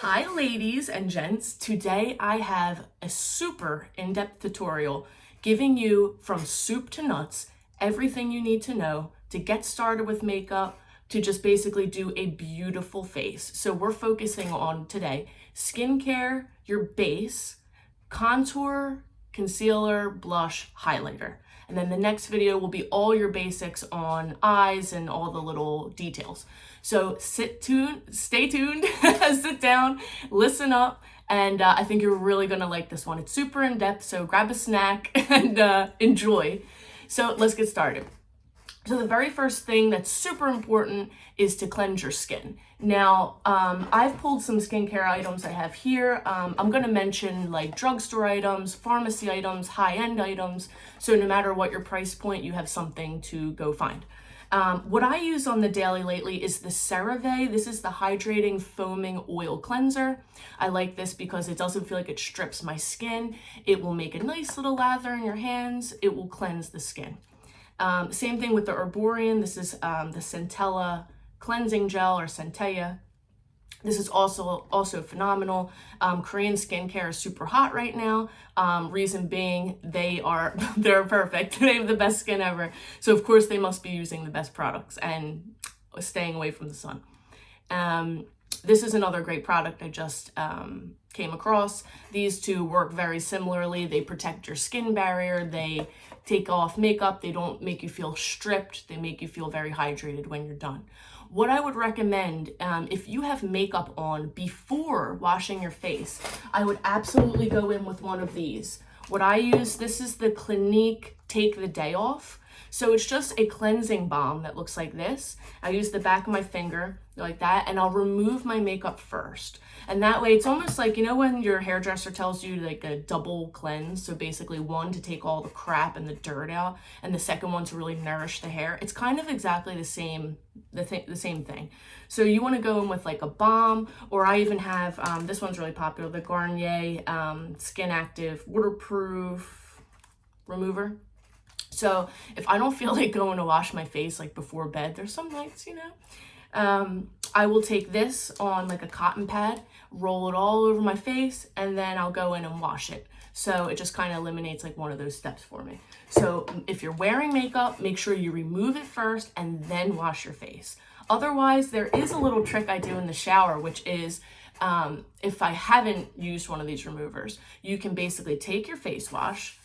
Hi ladies and gents, today I have a super in-depth tutorial giving you from soup to nuts everything you need to know to get started with makeup, to just basically do a beautiful face. So we're focusing on today skincare, your base, contour, concealer, blush, highlighter. And then the next video will be all your basics on eyes and all the little details. So stay tuned, sit down, listen up, and I think you're really gonna like this one. It's super in depth, so grab a snack and enjoy. So let's get started. So the very first thing that's super important is to cleanse your skin. Now, I've pulled some skincare items I have here. I'm gonna mention like drugstore items, pharmacy items, high-end items. So no matter what your price point, you have something to go find. What I use on the daily lately is the CeraVe. This is the hydrating foaming oil cleanser. I like this because it doesn't feel like it strips my skin. It will make a nice little lather in your hands. It will cleanse the skin. Same thing with the Herborian. This is the Centella cleansing gel, or Centella. This is also phenomenal. Korean skincare is super hot right now. Reason being, they're perfect. They have the best skin ever. So of course they must be using the best products and staying away from the sun. This is another great product I just came across. These two work very similarly. They protect your skin barrier. They take off makeup. They don't make you feel stripped. They make you feel very hydrated when you're done. What I would recommend, if you have makeup on before washing your face, I would absolutely go in with one of these. What I use, this is the Clinique Take the Day Off. So it's just a cleansing balm that looks like this. I use the back of my finger like that, and I'll remove my makeup first. And that way it's almost like, you know, when your hairdresser tells you like a double cleanse, so basically one to take all the crap and the dirt out, and the second one to really nourish the hair. It's kind of exactly the same thing. So you want to go in with like a balm, or I even have, this one's really popular, the Garnier Skin Active Waterproof Remover. So if I don't feel like going to wash my face like before bed, there's some nights, you know, I will take this on like a cotton pad, roll it all over my face, and then I'll go in and wash it. So it just kind of eliminates like one of those steps for me. So if you're wearing makeup, make sure you remove it first and then wash your face. Otherwise, there is a little trick I do in the shower, which is if I haven't used one of these removers, you can basically take your face wash,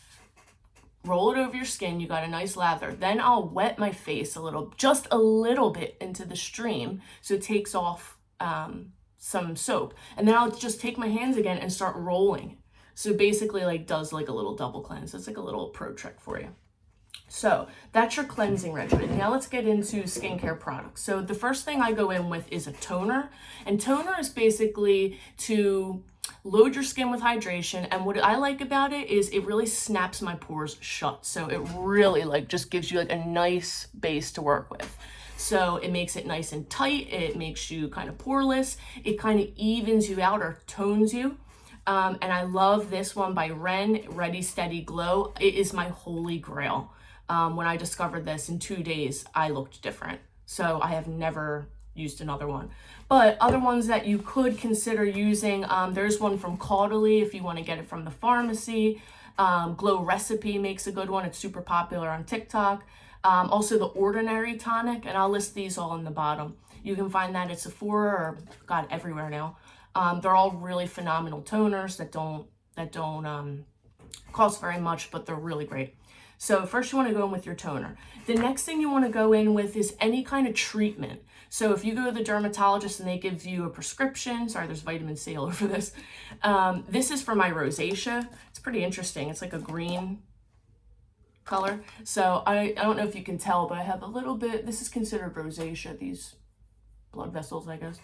roll it over your skin, you got a nice lather. Then I'll wet my face just a little bit into the stream so it takes off some soap. And then I'll just take my hands again and start rolling. So basically like does like a little double cleanse. It's like a little pro trick for you. So that's your cleansing regimen. Now let's get into skincare products. So the first thing I go in with is a toner. And toner is basically to load your skin with hydration, and what I like about it is it really snaps my pores shut. So it really like just gives you like a nice base to work with. So it makes it nice and tight. It makes you kind of poreless. It kind of evens you out or tones you. And I love this one by Ren, Ready Steady Glow. It is my holy grail. When I discovered this in 2 days, I looked different. So I have never used another one. But other ones that you could consider using, there's one from Caudalie if you want to get it from the pharmacy. Glow Recipe makes a good one. It's super popular on TikTok. Also the Ordinary Tonic, and I'll list these all in the bottom. You can find that at Sephora or God, everywhere now. They're all really phenomenal toners that don't cost very much, but they're really great. So first you want to go in with your toner. The next thing you want to go in with is any kind of treatment. So if you go to the dermatologist and they give you a prescription, sorry, there's vitamin C all over this. This is for my rosacea. It's pretty interesting. It's like a green color. So I don't know if you can tell, but I have a little bit, this is considered rosacea, these blood vessels, I guess.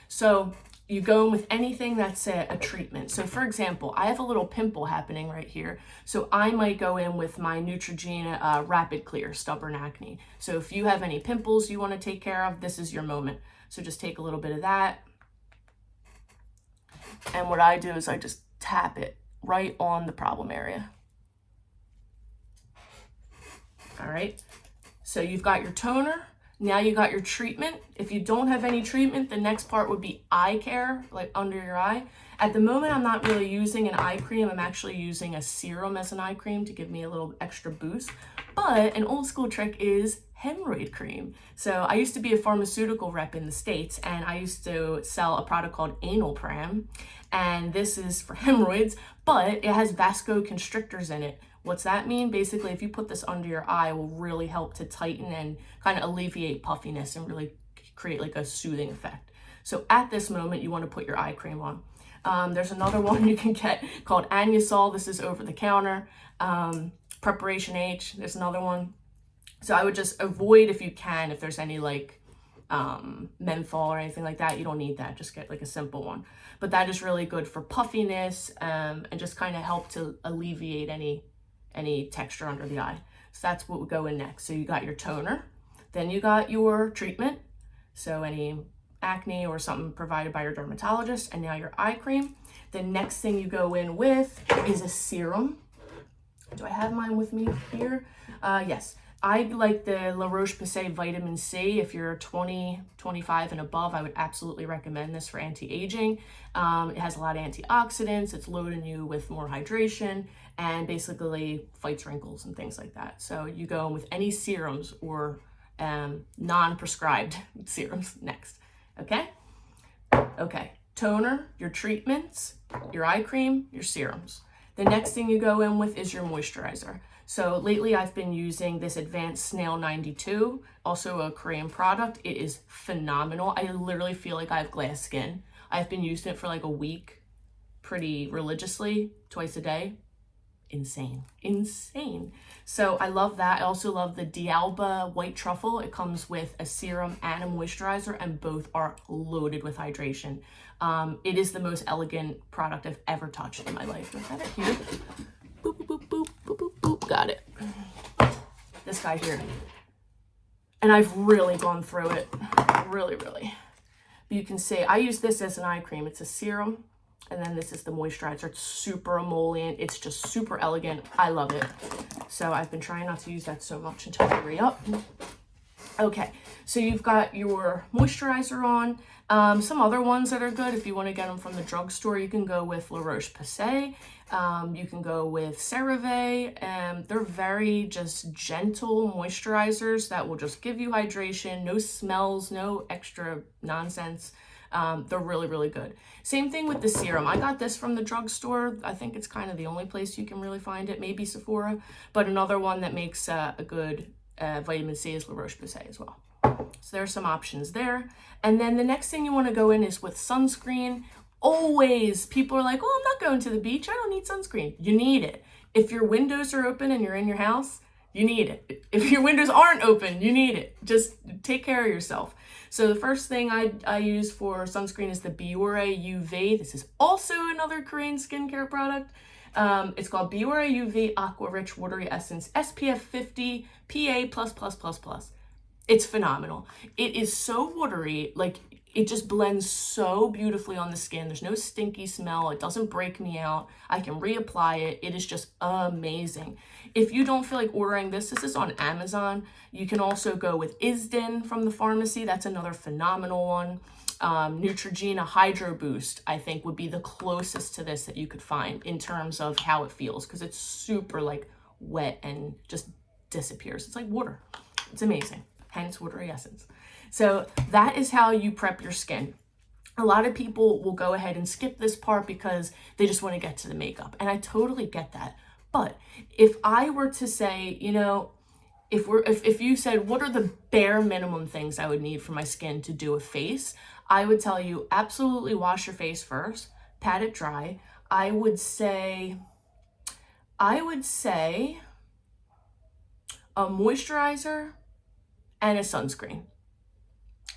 So you go in with anything that's a treatment. So for example, I have a little pimple happening right here. So I might go in with my Neutrogena Rapid Clear Stubborn Acne. So if you have any pimples you want to take care of, this is your moment. So just take a little bit of that. And what I do is I just tap it right on the problem area. All right. So you've got your toner. Now you got your treatment. If you don't have any treatment, the next part would be eye care, like under your eye. At the moment, I'm not really using an eye cream. I'm actually using a serum as an eye cream to give me a little extra boost. But an old school trick is hemorrhoid cream. So I used to be a pharmaceutical rep in the States, and I used to sell a product called Anal Pram. And this is for hemorrhoids, but it has vasoconstrictors in it. What's that mean? Basically, if you put this under your eye, it will really help to tighten and kind of alleviate puffiness and really create like a soothing effect. So at this moment, you want to put your eye cream on. There's another one you can get called Anusol. This is over the counter. Preparation H, there's another one. So I would just avoid, if you can, if there's any like menthol or anything like that, you don't need that. Just get like a simple one. But that is really good for puffiness and just kind of help to alleviate any texture under the eye. So that's what would go in next. So you got your toner, then you got your treatment. So any acne or something provided by your dermatologist, and now your eye cream. The next thing you go in with is a serum. Do I have mine with me here? Yes. I like the La Roche-Posay Vitamin C. If you're 20, 25 and above, I would absolutely recommend this for anti-aging. It has a lot of antioxidants. It's loading you with more hydration and basically fights wrinkles and things like that. So you go in with any serums or non-prescribed serums next. Okay? Okay. Toner, your treatments, your eye cream, your serums. The next thing you go in with is your moisturizer. So lately I've been using this Advanced Snail 92, also a Korean product. It is phenomenal. I literally feel like I have glass skin. I've been using it for like a week, pretty religiously, twice a day. Insane. So I love that. I also love the D'Alba White Truffle. It comes with a serum and a moisturizer, and both are loaded with hydration. It is the most elegant product I've ever touched in my life. Do I have it here? Boop, boop, boop, boop, boop, boop, boop. Got it. This guy here. And I've really gone through it. Really. You can see, I use this as an eye cream. It's a serum. And then this is the moisturizer. It's super emollient. It's just super elegant. I love it. So I've been trying not to use that so much until I re-up. Okay, so you've got your moisturizer on. Some other ones that are good, if you want to get them from the drugstore, you can go with La Roche-Posay. You can go with CeraVe. They're very just gentle moisturizers that will just give you hydration, no smells, no extra nonsense. They're really good. Same thing with the serum. I got this from the drugstore. I think it's kind of the only place you can really find it, maybe Sephora. But another one that makes a good vitamin C is La Roche-Posay as well. So there's some options there. And then the next thing you want to go in is with sunscreen. Always, people are like, oh, I'm not going to the beach. I don't need sunscreen. You need it. If your windows are open and you're in your house, you need it. If your windows aren't open, you need it. Just take care of yourself. So the first thing I use for sunscreen is the Biore UV. This is also another Korean skincare product. It's called Biore UV Aqua Rich Watery Essence SPF 50 PA++++. It's phenomenal. It is so watery, like it just blends so beautifully on the skin. There's no stinky smell. It doesn't break me out. I can reapply it. It is just amazing. If you don't feel like ordering this is on Amazon. You can also go with Isden from the pharmacy. That's another phenomenal one. Neutrogena Hydro Boost, I think, would be the closest to this that you could find in terms of how it feels, because it's super like wet and just disappears. It's like water. It's amazing. Hence watery essence. So that is how you prep your skin. A lot of people will go ahead and skip this part because they just want to get to the makeup. And I totally get that. But if I were to say, you know, if you said, what are the bare minimum things I would need for my skin to do a face? I would tell you, absolutely wash your face first, pat it dry. I would say a moisturizer and a sunscreen.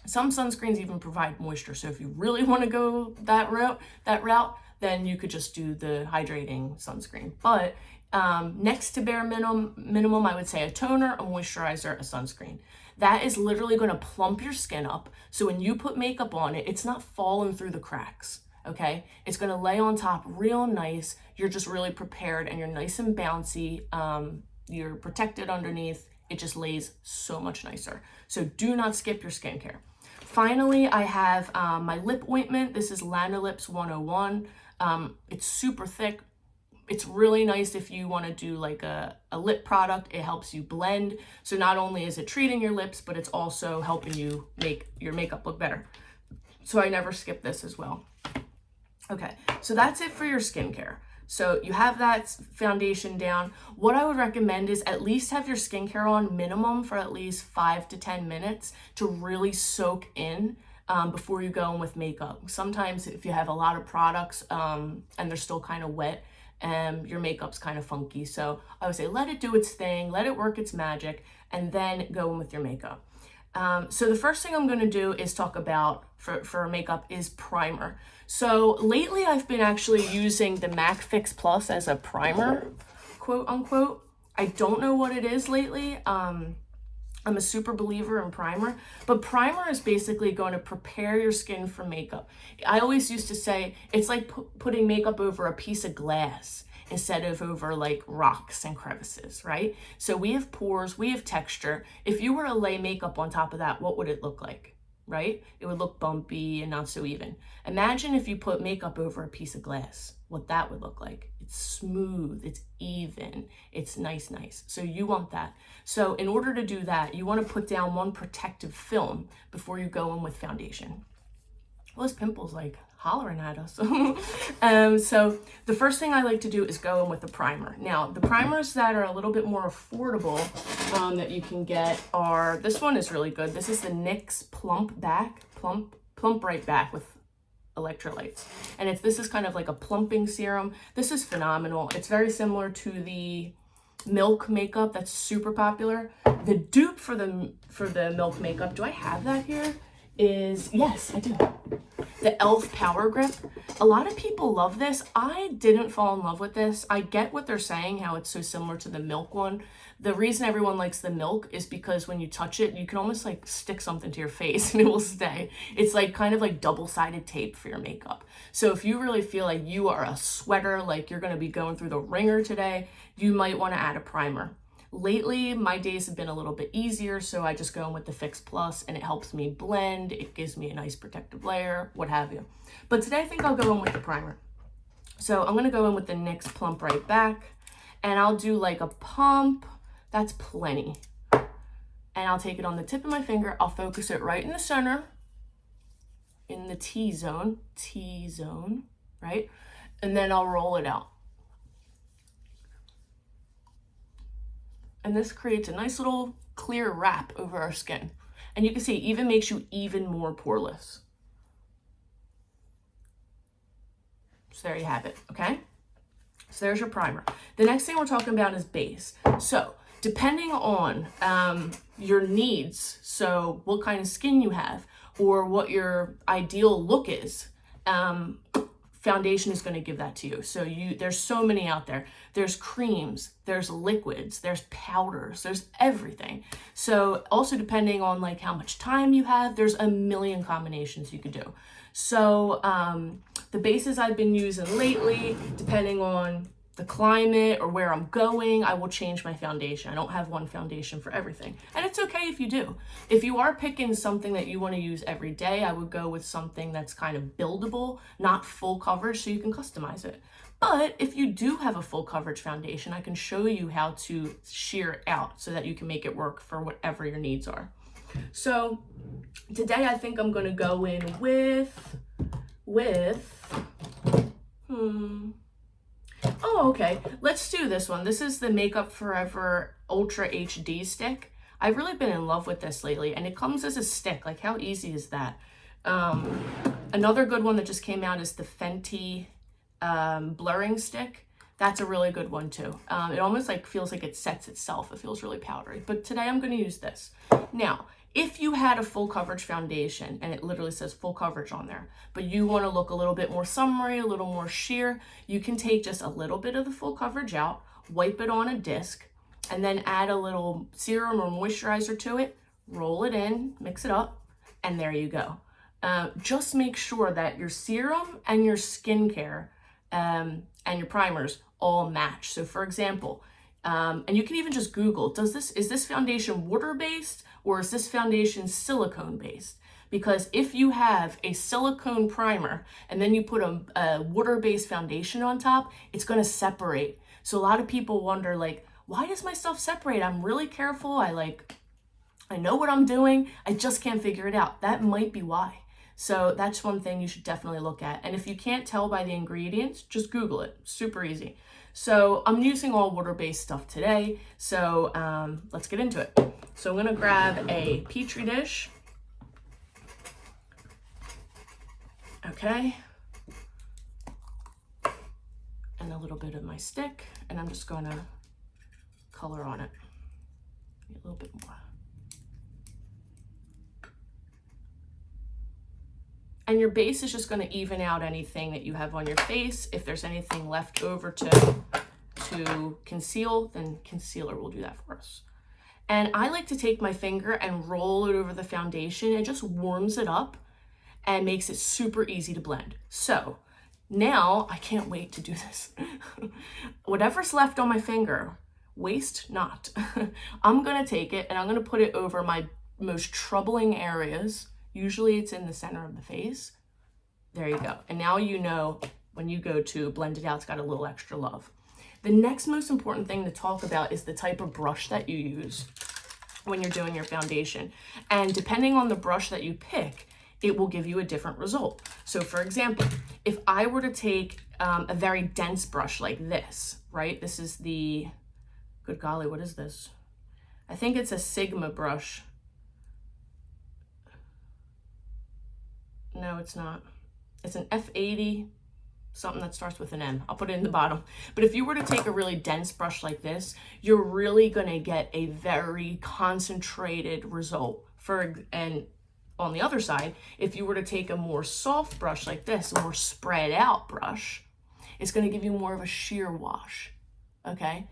Some sunscreens even provide moisture. So if you really want to go that route, then you could just do the hydrating sunscreen. But next to bare minimum, I would say a toner, a moisturizer, a sunscreen. That is literally going to plump your skin up. So when you put makeup on it, it's not falling through the cracks. Okay, it's going to lay on top real nice. You're just really prepared and you're nice and bouncy. You're protected underneath. it just lays so much nicer. So do not skip your skincare. Finally, I have my lip ointment. This is Lanolips 101. It's super thick. It's really nice if you want to do like a lip product. It helps you blend. So not only is it treating your lips, but it's also helping you make your makeup look better. So I never skip this as well. Okay, so that's it for your skincare. So you have that foundation down. What I would recommend is at least have your skincare on minimum for at least 5 to 10 minutes to really soak in before you go in with makeup. Sometimes if you have a lot of products and they're still kind of wet, your makeup's kind of funky. So I would say let it do its thing, let it work its magic, and then go in with your makeup. So the first thing I'm going to do is talk about for makeup is primer. So lately I've been actually using the MAC Fix Plus as a primer, quote unquote. I don't know what it is lately. I'm a super believer in primer, but primer is basically going to prepare your skin for makeup. I always used to say it's like putting makeup over a piece of glass instead of over like rocks and crevices, right? So we have pores, we have texture. If you were to lay makeup on top of that, what would it look like, right? It would look bumpy and not so even. Imagine if you put makeup over a piece of glass, what that would look like. It's smooth, it's even, it's nice. So you want that. So in order to do that, you want to put down one protective film before you go in with foundation. Well, this pimple's like hollering at us. So the first thing I like to do is go in with the primer. Now, the primers that are a little bit more affordable that you can get are, this one is really good. This is the NYX Plump Right Back with electrolytes. And this is kind of like a plumping serum. This is phenomenal. It's very similar to the Milk makeup that's super popular. The dupe for the Milk makeup, do I have that here? Yes, I do. The e.l.f. Power Grip. A lot of people love this. I didn't fall in love with this. I get what they're saying, how it's so similar to the Milk one. The reason everyone likes the Milk is because when you touch it, you can almost like stick something to your face and it will stay. It's like kind of like double-sided tape for your makeup. So if you really feel like you are a sweater, like you're going to be going through the ringer today, you might want to add a primer. Lately, my days have been a little bit easier, so I just go in with the Fix Plus and it helps me blend. It gives me a nice protective layer, what have you. But today I think I'll go in with the primer. So I'm going to go in with the NYX Plump Right Back and I'll do like a pump. That's plenty. And I'll take it on the tip of my finger. I'll focus it right in the center, in the T-zone, right? And then I'll roll it out. And this creates a nice little clear wrap over our skin. And you can see it even makes you even more poreless. So there you have it, okay? So there's your primer. The next thing we're talking about is base. So depending on your needs, so what kind of skin you have or what your ideal look is, foundation is going to give that to you. So there's so many out there. There's creams, there's liquids, there's powders, there's everything. So also depending on like how much time you have, there's a million combinations you could do. So the bases I've been using lately, depending on the climate or where I'm going, I will change my foundation. I don't have one foundation for everything. And it's okay if you do. If you are picking something that you want to use every day, I would go with something that's kind of buildable, not full coverage, so you can customize it. But if you do have a full coverage foundation, I can show you how to shear it out so that you can make it work for whatever your needs are. So today I think I'm going to go in with oh, okay. Let's do this one. This is the Makeup Forever Ultra HD stick. I've really been in love with this lately, and it comes as a stick. Like, how easy is that? Another good one that just came out is the Fenty blurring stick. That's a really good one too. It almost like feels like it sets itself. It feels really powdery. But today I'm going to use this. Now, if you had a full coverage foundation, and it literally says full coverage on there, but you want to look a little bit more summery, a little more sheer, you can take just a little bit of the full coverage out, wipe it on a disc, and then add a little serum or moisturizer to it, roll it in, mix it up, and there you go. Just make sure that your serum and your skincare and your primers all match. So for example, And you can even just Google, is this foundation water-based or is this foundation silicone-based? Because if you have a silicone primer and then you put a water-based foundation on top, it's gonna separate. So a lot of people wonder, like, why does my stuff separate? I'm really careful, I know what I'm doing, I just can't figure it out. That might be why. So that's one thing you should definitely look at. And if you can't tell by the ingredients, just Google it, super easy. So I'm using all water-based stuff today, so let's get into it. So I'm gonna grab a Petri dish. Okay. And a little bit of my stick, and I'm just gonna color on it. A little bit more. And your base is just going to even out anything that you have on your face. If there's anything left over to conceal, then concealer will do that for us. And I like to take my finger and roll it over the foundation. It just warms it up and makes it super easy to blend. So now I can't wait to do this. Whatever's left on my finger, waste not. I'm going to take it and I'm going to put it over my most troubling areas. Usually it's in the center of the face. There you go. And now you know when you go to blend it out, it's got a little extra love. The next most important thing to talk about is the type of brush that you use when you're doing your foundation. And depending on the brush that you pick, it will give you a different result. So for example, if I were to take a very dense brush like this, right? This is the, good golly, what is this? I think it's a Sigma brush. No, it's not. It's an F80, something that starts with an M. I'll put it in the bottom. But if you were to take a really dense brush like this, you're really gonna get a very concentrated result. And on the other side, if you were to take a more soft brush like this, a more spread out brush, it's gonna give you more of a sheer wash, okay?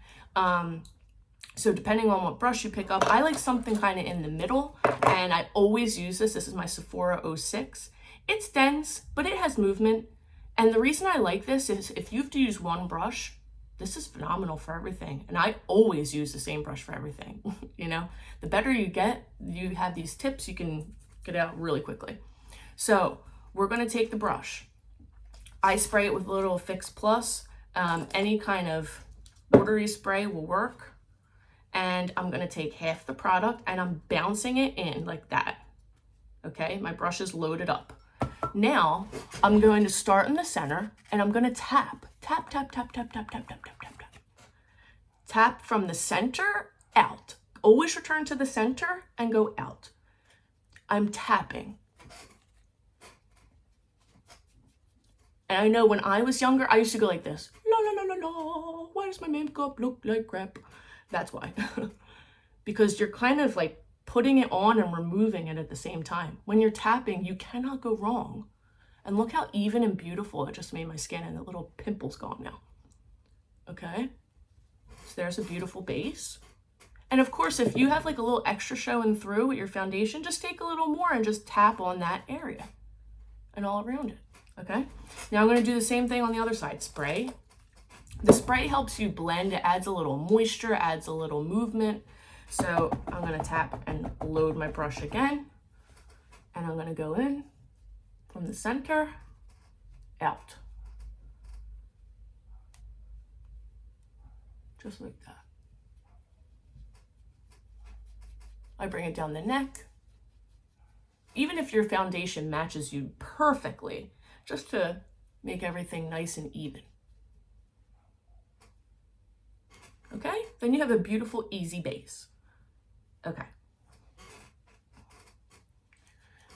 So depending on what brush you pick up, I like something kind of in the middle, and I always use this. This is my Sephora 06. It's dense, but it has movement. And the reason I like this is if you have to use one brush, this is phenomenal for everything. And I always use the same brush for everything. You know, the better you get, you have these tips, you can get out really quickly. So we're going to take the brush. I spray it with a little Fix Plus. Any kind of watery spray will work. And I'm going to take half the product and I'm bouncing it in like that. Okay, my brush is loaded up. Now I'm going to start in the center and I'm going to tap, tap, tap, tap, tap, tap, tap, tap, tap, tap, tap. Tap from the center out. Always return to the center and go out. I'm tapping. And I know when I was younger, I used to go like this. La la la la la. Why does my makeup look like crap? That's why. Because you're kind of like putting it on and removing it at the same time. When you're tapping, you cannot go wrong. And look how even and beautiful it just made my skin, and the little pimple's gone now. Okay? So there's a beautiful base. And of course, if you have like a little extra showing through with your foundation, just take a little more and just tap on that area and all around it. Okay? Now I'm going to do the same thing on the other side. Spray. The spray helps you blend. It adds a little moisture, adds a little movement. So I'm going to tap and load my brush again. And I'm going to go in from the center, out. Just like that. I bring it down the neck. Even if your foundation matches you perfectly, just to make everything nice and even. Okay, then you have a beautiful, easy base. Okay.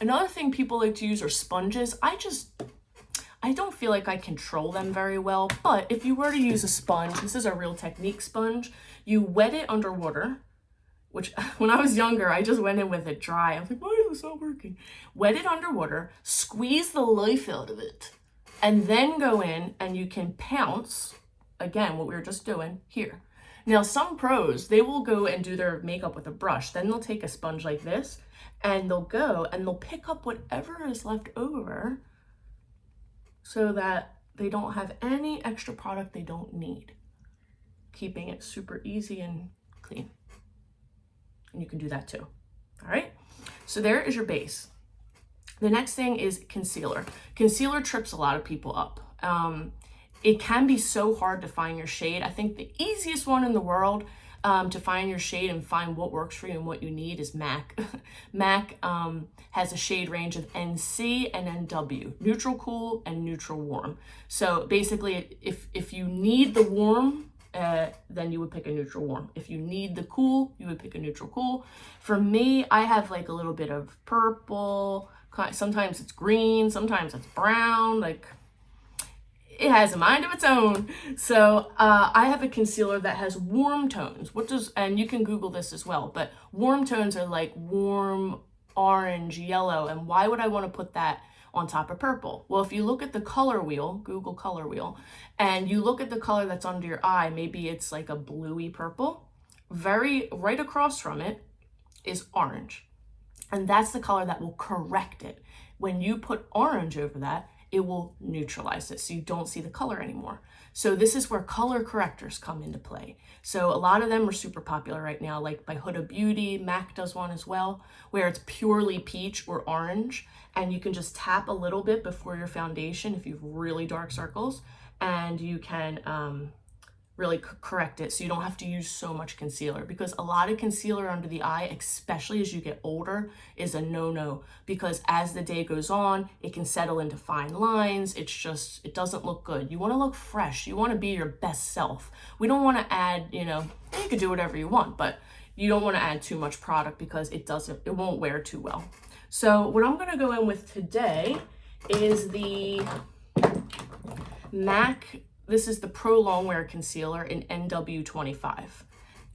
Another thing people like to use are sponges. I don't feel like I control them very well, but if you were to use a sponge, this is a Real Technique sponge, you wet it under water, which when I was younger, I just went in with it dry. I was like, why is this not working? Wet it underwater, squeeze the life out of it, and then go in and you can pounce, again, what we were just doing here. Now, some pros, they will go and do their makeup with a brush. Then they'll take a sponge like this and they'll go and they'll pick up whatever is left over so that they don't have any extra product they don't need. keeping it super easy and clean. And you can do that too. All right, so there is your base. The next thing is concealer. Concealer trips a lot of people up. It can be so hard to find your shade. I think the easiest one in the world to find your shade and find what works for you and what you need is MAC. MAC has a shade range of NC and NW, neutral cool and neutral warm. So basically, if you need the warm, then you would pick a neutral warm. If you need the cool, you would pick a neutral cool. For me, I have like a little bit of purple, sometimes it's green, sometimes it's brown, like it has a mind of its own. So I have a concealer that has warm tones, and you can Google this as well, but warm tones are like warm orange, yellow. And why would I want to put that on top of purple? Well, if you look at the color wheel, Google color wheel, and you look at the color that's under your eye, maybe it's like a bluey purple, right across from it is orange. And that's the color that will correct it. When you put orange over that, it will neutralize it, so you don't see the color anymore. So this is where color correctors come into play. So a lot of them are super popular right now, like by Huda Beauty, MAC does one as well, where it's purely peach or orange, and you can just tap a little bit before your foundation if you have really dark circles, and you can really correct it, so you don't have to use so much concealer, because a lot of concealer under the eye, especially as you get older, is a no-no, because as the day goes on, it can settle into fine lines. It doesn't look good. You want to look fresh. You want to be your best self. We don't want to add, you can do whatever you want, but you don't want to add too much product because it won't wear too well. So what I'm going to go in with today is the MAC. This is the Pro Longwear Concealer in NW25,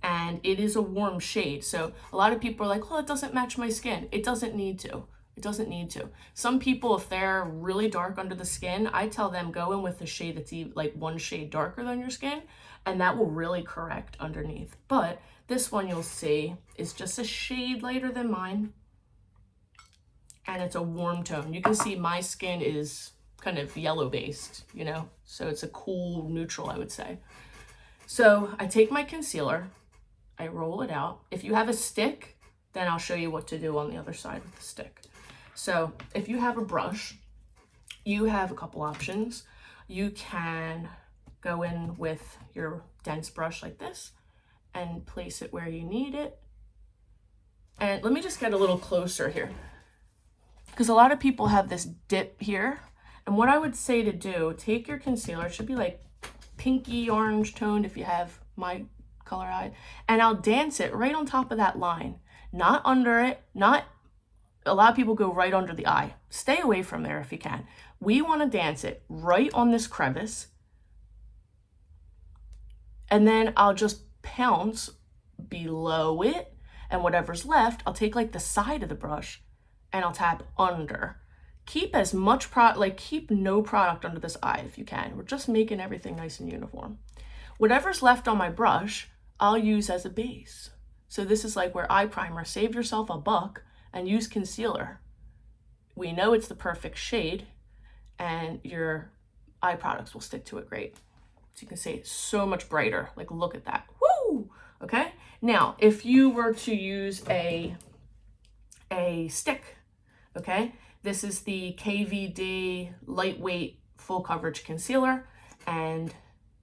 and it is a warm shade. So a lot of people are like, oh, it doesn't match my skin. It doesn't need to. It doesn't need to. Some people, if they're really dark under the skin, I tell them go in with a shade that's like one shade darker than your skin, and that will really correct underneath. But this one you'll see is just a shade lighter than mine, and it's a warm tone. You can see my skin is kind of yellow based, so it's a cool neutral, I would say. So I take my concealer, I roll it out. If you have a stick, then I'll show you what to do on the other side with the stick. So if you have a brush, you have a couple options. You can go in with your dense brush like this and place it where you need it. And let me just get a little closer here, because a lot of people have this dip here. And what I would say to do, take your concealer, it should be like pinky orange toned if you have my color eye, and I'll dance it right on top of that line, not under it, a lot of people go right under the eye. Stay away from there if you can. We want to dance it right on this crevice, and then I'll just pounce below it, and whatever's left, I'll take like the side of the brush and I'll tap under. Keep as much keep no product under this eye if you can. We're just making everything nice and uniform. Whatever's left on my brush, I'll use as a base. So this is like where eye primer, save yourself $1 and use concealer. We know it's the perfect shade, and your eye products will stick to it great. So you can see it's so much brighter. Like, look at that. Woo! Okay. Now, if you were to use a stick, okay, this is the KVD Lightweight Full Coverage Concealer, and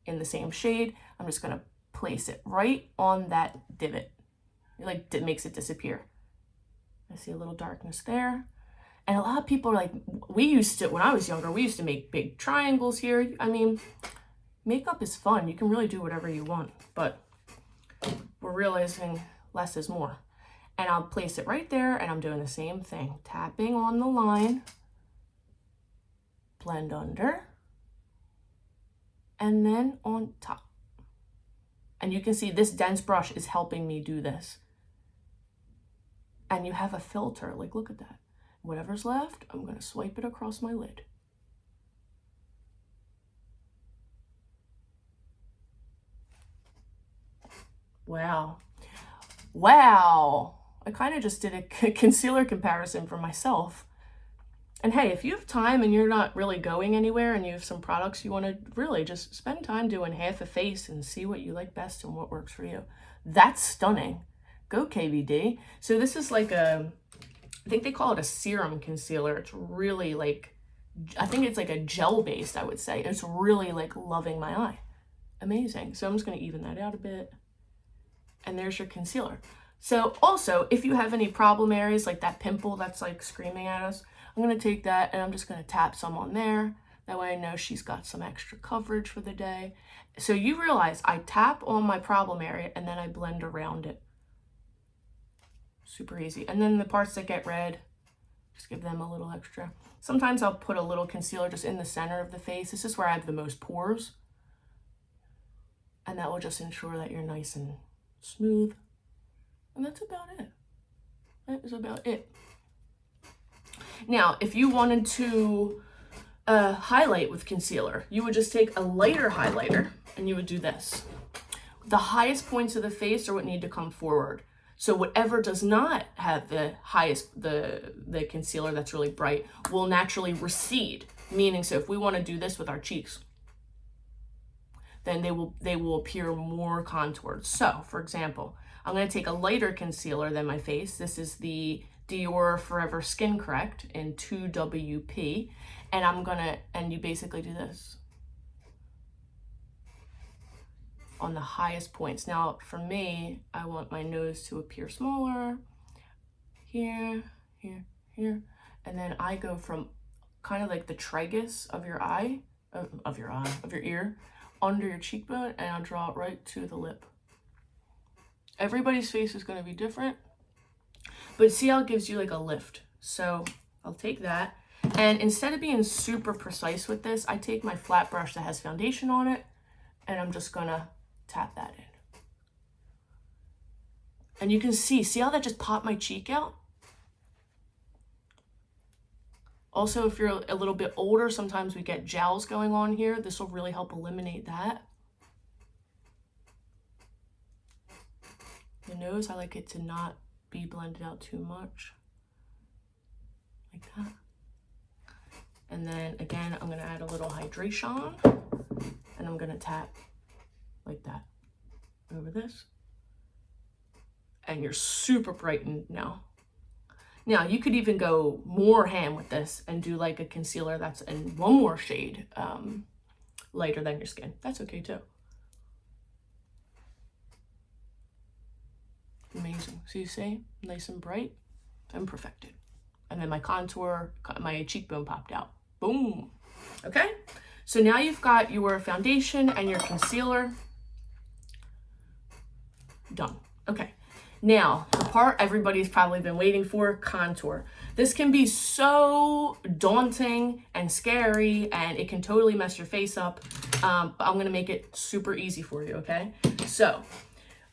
in the same shade, I'm just gonna place it right on that divot. It makes it disappear. I see a little darkness there. And a lot of people are like, when I was younger, we used to make big triangles here. I mean, makeup is fun. You can really do whatever you want, but we're realizing less is more. And I'll place it right there, and I'm doing the same thing. Tapping on the line, blend under, and then on top. And you can see this dense brush is helping me do this. And you have a filter, like look at that. Whatever's left, I'm gonna swipe it across my lid. Wow. Wow. I kind of just did a concealer comparison for myself. And hey, if you have time and you're not really going anywhere and you have some products you want to really just spend time doing half a face and see what you like best and what works for you. That's stunning. Go KVD. So this is like I think they call it a serum concealer. It's really like, I think it's like a gel based, I would say. It's really like loving my eye. Amazing. So I'm just going to even that out a bit. And there's your concealer. So also, if you have any problem areas like that pimple that's like screaming at us, I'm going to take that and I'm just going to tap some on there. That way I know she's got some extra coverage for the day. So you realize I tap on my problem area and then I blend around it. Super easy. And then the parts that get red, just give them a little extra. Sometimes I'll put a little concealer just in the center of the face. This is where I have the most pores. And that will just ensure that you're nice and smooth. And that's about it. That is about it. Now, if you wanted to highlight with concealer, you would just take a lighter highlighter and you would do this. The highest points of the face are what need to come forward. So whatever does not have the highest, the concealer that's really bright will naturally recede. Meaning, so if we want to do this with our cheeks, then they will appear more contoured. So for example, I'm going to take a lighter concealer than my face. This is the Dior Forever Skin Correct in 2WP. And you basically do this on the highest points. Now for me, I want my nose to appear smaller. Here, here, here. And then I go from kind of like the tragus of your eye, of your ear, under your cheekbone, and I'll draw it right to the lip. Everybody's face is going to be different, but see how it gives you like a lift. So I'll take that, and instead of being super precise with this, I take my flat brush that has foundation on it, and I'm just gonna tap that in. And you can see how that just popped my cheek out? Also, if you're a little bit older, sometimes we get jowls going on here. This will really help eliminate that. The nose, I like it to not be blended out too much. Like that. And then again, I'm gonna add a little hydration and I'm gonna tap like that over this. And you're super brightened now. Now you could even go more ham with this and do like a concealer that's in one more shade lighter than your skin. That's okay too. Amazing. So you see, nice and bright and perfected. And then my contour, my cheekbone popped out. Boom. Okay. So now you've got your foundation and your concealer done. Okay. Now, the part everybody's probably been waiting for, contour. This can be so daunting and scary, and it can totally mess your face up. But I'm going to make it super easy for you, okay? So,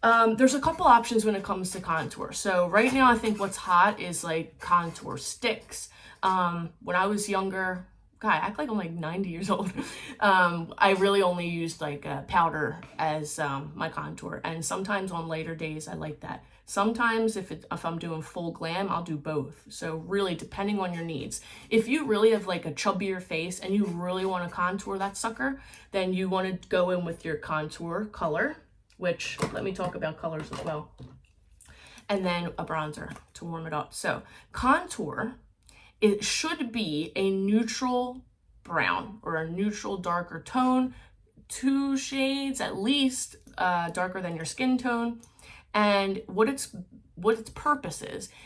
there's a couple options when it comes to contour. So right now, I think what's hot is like contour sticks. When I was younger, God, I act like I'm like 90 years old. I really only used like powder as my contour. And sometimes on later days, I like that. Sometimes if I'm doing full glam, I'll do both. So really depending on your needs. If you really have like a chubbier face and you really want to contour that sucker, then you want to go in with your contour color, which let me talk about colors as well. And then a bronzer to warm it up. So contour, it should be a neutral brown or a neutral darker tone, 2 shades at least darker than your skin tone. And what its purpose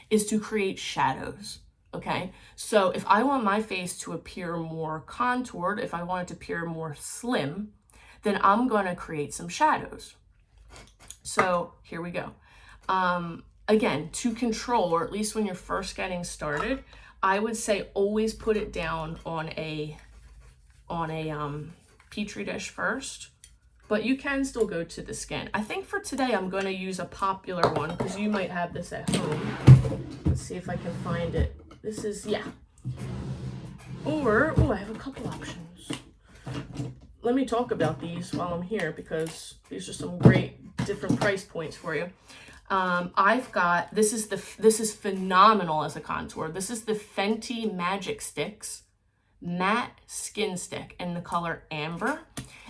is to create shadows, okay? So if I want my face to appear more contoured, if I want it to appear more slim, then I'm gonna create some shadows. So here we go. Again, to control, or at least when you're first getting started, I would say always put it down on a Petri dish first. But you can still go to the skin. I think for today, I'm going to use a popular one because you might have this at home. Let's see if I can find it. This is, yeah. Or, oh, I have a couple options. Let me talk about these while I'm here because these are some great different price points for you. I've got, this is phenomenal as a contour. This is the Fenty Magic Sticks Matte Skin Stick in the color Amber.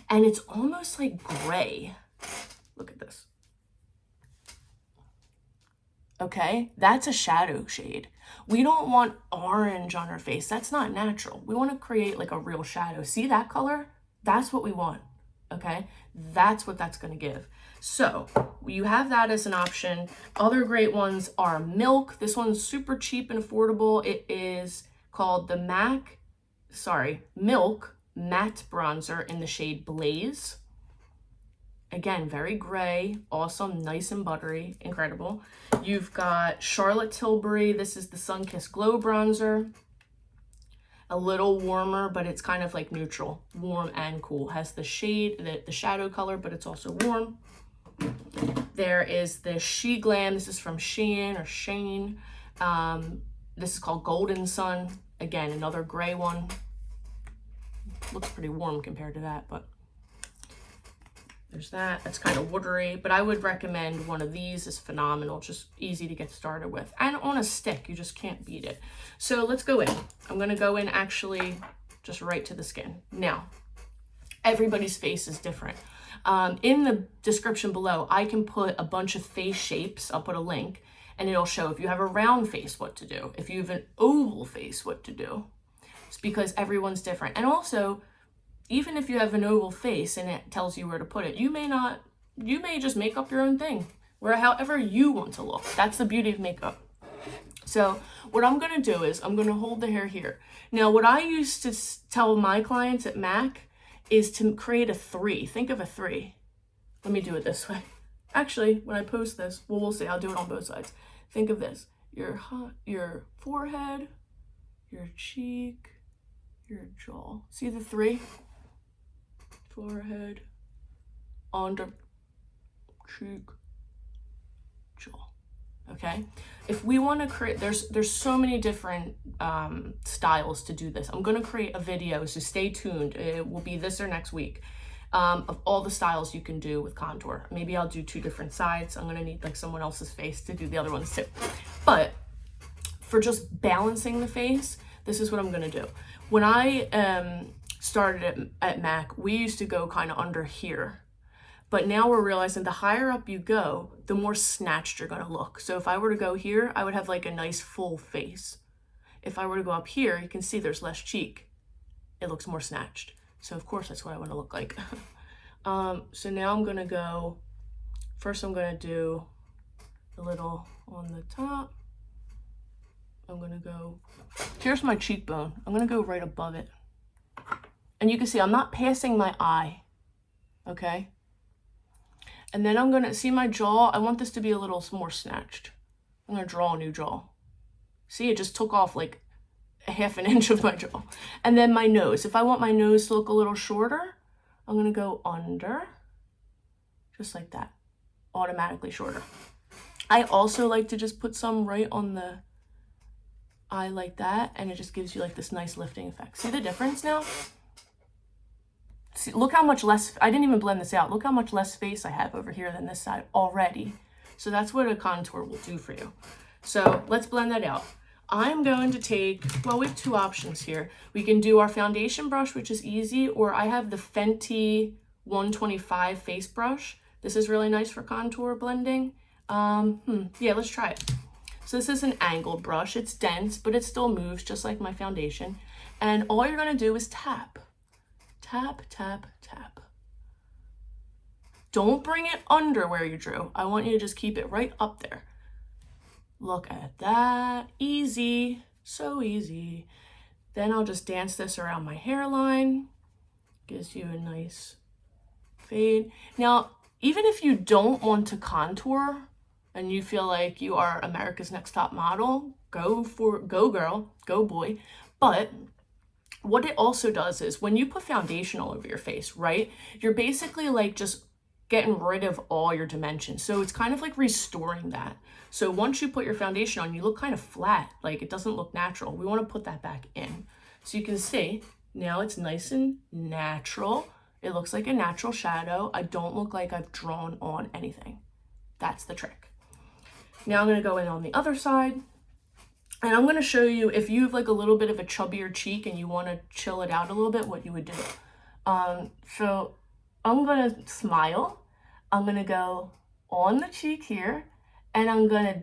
And it's almost like gray. Look at this. Okay, that's a shadow shade. We don't want orange on our face. That's not natural. We want to create like a real shadow. See that color? That's what we want. Okay, that's what that's going to give. So you have that as an option. Other great ones are Milk. This one's super cheap and affordable. It is called the Milk Matte Bronzer in the shade Blaze. Again, very gray, awesome, nice and buttery, incredible. You've got Charlotte Tilbury. This is the Sunkissed Glow Bronzer. A little warmer, but it's kind of like neutral, warm and cool. Has the shade, the shadow color, but it's also warm. There is the She Glam. This is from Shein or Shane. This is called Golden Sun. Again, another gray one. Looks pretty warm compared to that, but there's that. That's kind of watery, but I would recommend one of these. Is phenomenal, just easy to get started with. And on a stick, you just can't beat it. So let's go in. I'm gonna go in actually just right to the skin. Now, everybody's face is different. In the description below, I can put a bunch of face shapes. I'll put a link and it'll show if you have a round face, what to do. If you have an oval face, what to do. It's because everyone's different. And also, even if you have an oval face and it tells you where to put it, you may just make up your own thing, where however you want to look. That's the beauty of makeup. So what I'm gonna do is I'm gonna hold the hair here. Now, what I used to tell my clients at MAC is to create a 3. Think of a 3. Let me do it this way. Actually, when I post this, well, we'll see. I'll do it on both sides. Think of this. Your forehead, your cheek, your jaw. See the 3? Forehead, under, cheek, jaw. Okay, if we want to create, there's so many different styles to do this. I'm going to create a video, so stay tuned. It will be this or next week, of all the styles you can do with contour. Maybe I'll do 2 different sides. I'm going to need like someone else's face to do the other ones too. But for just balancing the face, this is what I'm going to do. When I started at MAC, we used to go kind of under here. But now we're realizing the higher up you go, the more snatched you're gonna look. So if I were to go here, I would have like a nice full face. If I were to go up here, you can see there's less cheek. It looks more snatched. So of course that's what I wanna look like. So now I'm gonna go, first I'm gonna do a little on the top. I'm gonna go, here's my cheekbone. I'm gonna go right above it. And you can see I'm not passing my eye, okay? And then I'm gonna, see my jaw? I want this to be a little more snatched. I'm gonna draw a new jaw. See, it just took off like a ½ inch of my jaw. And then my nose. If I want my nose to look a little shorter, I'm gonna go under, just like that, automatically shorter. I also like to just put some right on the eye like that, and it just gives you like this nice lifting effect. See the difference now? See, look how much less, I didn't even blend this out. Look how much less face I have over here than this side already. So that's what a contour will do for you. So let's blend that out. I'm going to take, well, we have 2 options here. We can do our foundation brush, which is easy, or I have the Fenty 125 face brush. This is really nice for contour blending. Yeah, let's try it. So this is an angled brush. It's dense, but it still moves just like my foundation. And all you're gonna do is tap. Tap, tap, tap. Don't bring it under where you drew. I want you to just keep it right up there. Look at that. Easy. So easy. Then I'll just dance this around my hairline. Gives you a nice fade. Now, even if you don't want to contour and you feel like you are America's Next Top Model, go girl, go boy. But what it also does is when you put foundation all over your face, right? You're basically like just getting rid of all your dimensions. So it's kind of like restoring that. So once you put your foundation on, you look kind of flat, like it doesn't look natural. We want to put that back in. So you can see now it's nice and natural. It looks like a natural shadow. I don't look like I've drawn on anything. That's the trick. Now I'm going to go in on the other side. And I'm going to show you, if you have like a little bit of a chubbier cheek and you want to chill it out a little bit, what you would do. So I'm going to smile. I'm going to go on the cheek here, and I'm going to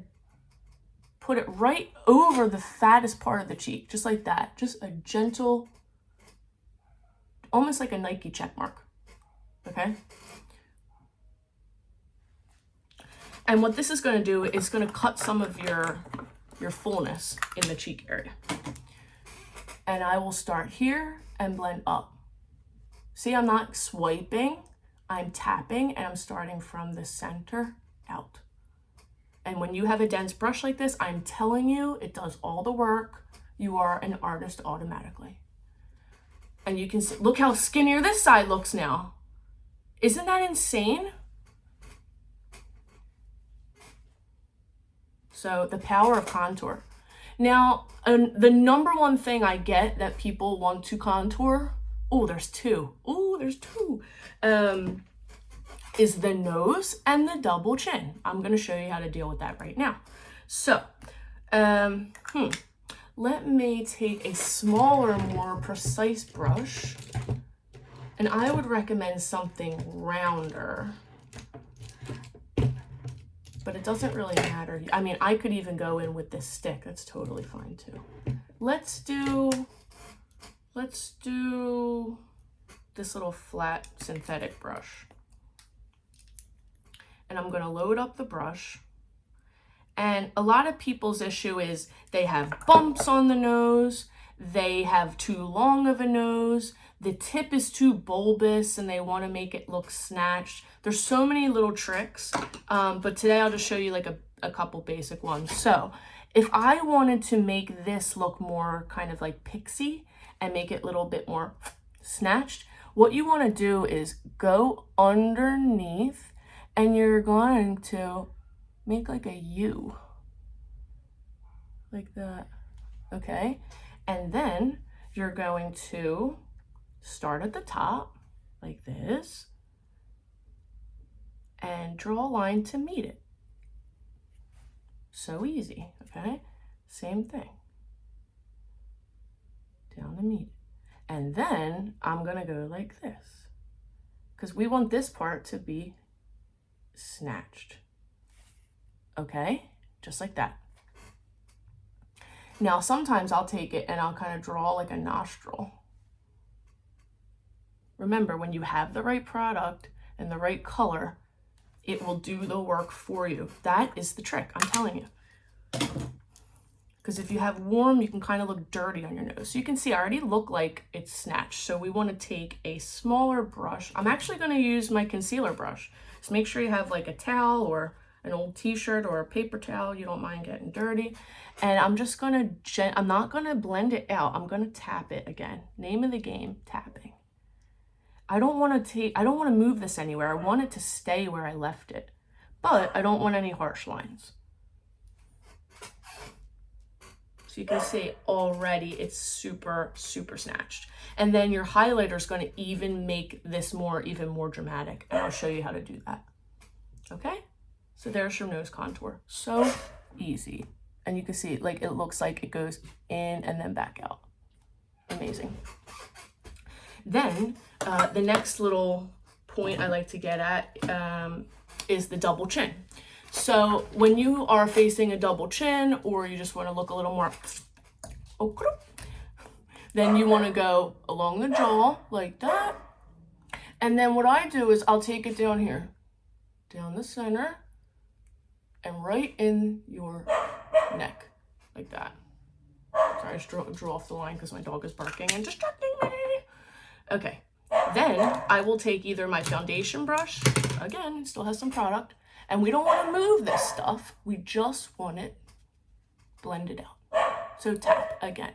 put it right over the fattest part of the cheek, just like that. Just a gentle, almost like a Nike check mark. Okay? And what this is going to do is going to cut some of your fullness in the cheek area. And I will start here and blend up. See, I'm not swiping, I'm tapping, and I'm starting from the center out. And when you have a dense brush like this, I'm telling you, it does all the work. You are an artist automatically. And you can see, look how skinnier this side looks now. Isn't that insane? So the power of contour. Now, the number one thing I get that people want to contour, there's two, is the nose and the double chin. I'm going to show you how to deal with that right now. So, let me take a smaller, more precise brush, and I would recommend something rounder. But it doesn't really matter. I mean, I could even go in with this stick. That's totally fine too. Let's do this little flat synthetic brush. And I'm gonna load up the brush. And a lot of people's issue is they have bumps on the nose, they have too long of a nose, the tip is too bulbous and they want to make it look snatched. There's so many little tricks, but today I'll just show you like a couple basic ones. So if I wanted to make this look more kind of like pixie and make it a little bit more snatched, what you want to do is go underneath and you're going to make like a U, like that, okay? And then you're going to start at the top, like this, and draw a line to meet it. So easy, okay? Same thing. Down to meet it. And then I'm gonna go like this, because we want this part to be snatched. Okay, just like that. Now, sometimes I'll take it and I'll kind of draw like a nostril. Remember, when you have the right product and the right color, it will do the work for you. That is the trick, I'm telling you. Because if you have warm, you can kind of look dirty on your nose. So you can see I already look like it's snatched. So we want to take a smaller brush. I'm actually going to use my concealer brush. So make sure you have like a towel or an old t-shirt or a paper towel. You don't mind getting dirty. And I'm just going to, I'm not going to blend it out. I'm going to tap it again. Name of the game, tapping. I don't want to move this anywhere. I want it to stay where I left it. But I don't want any harsh lines. So you can see already it's super, super snatched. And then your highlighter is going to even make this even more dramatic. And I'll show you how to do that. Okay? So there's your nose contour. So easy. And you can see like it looks like it goes in and then back out. Amazing. Then the next little point I like to get at is the double chin. So when you are facing a double chin or you just want to look a little more, then you want to go along the jaw like that. And then what I do is I'll take it down here, down the center, and right in your neck, like that. Sorry, I just drew off the line because my dog is barking and distracting me. Okay, then I will take either my foundation brush, again, it still has some product, and we don't want to move this stuff, we just want it blended out. So tap again.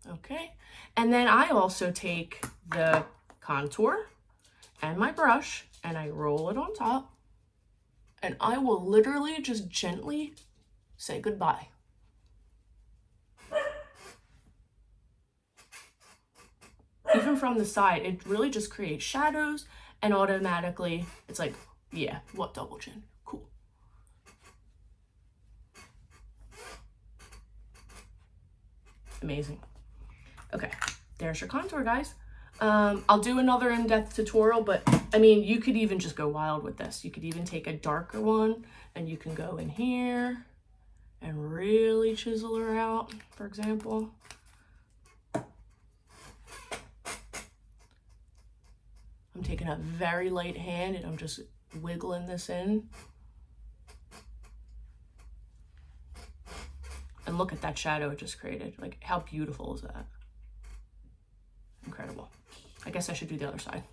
Okay, and then I also take the contour and my brush and I roll it on top, and I will literally just gently say goodbye. Even even from the side, it really just creates shadows, and automatically it's like, yeah, what double chin? Cool. Amazing. Okay, there's your contour, guys. I'll do another in-depth tutorial, but I mean, you could even just go wild with this. You could even take a darker one and you can go in here and really chisel her out, for example. I'm taking a very light hand and I'm just wiggling this in. And look at that shadow it just created. Like, how beautiful is that? Incredible. I guess I should do the other side.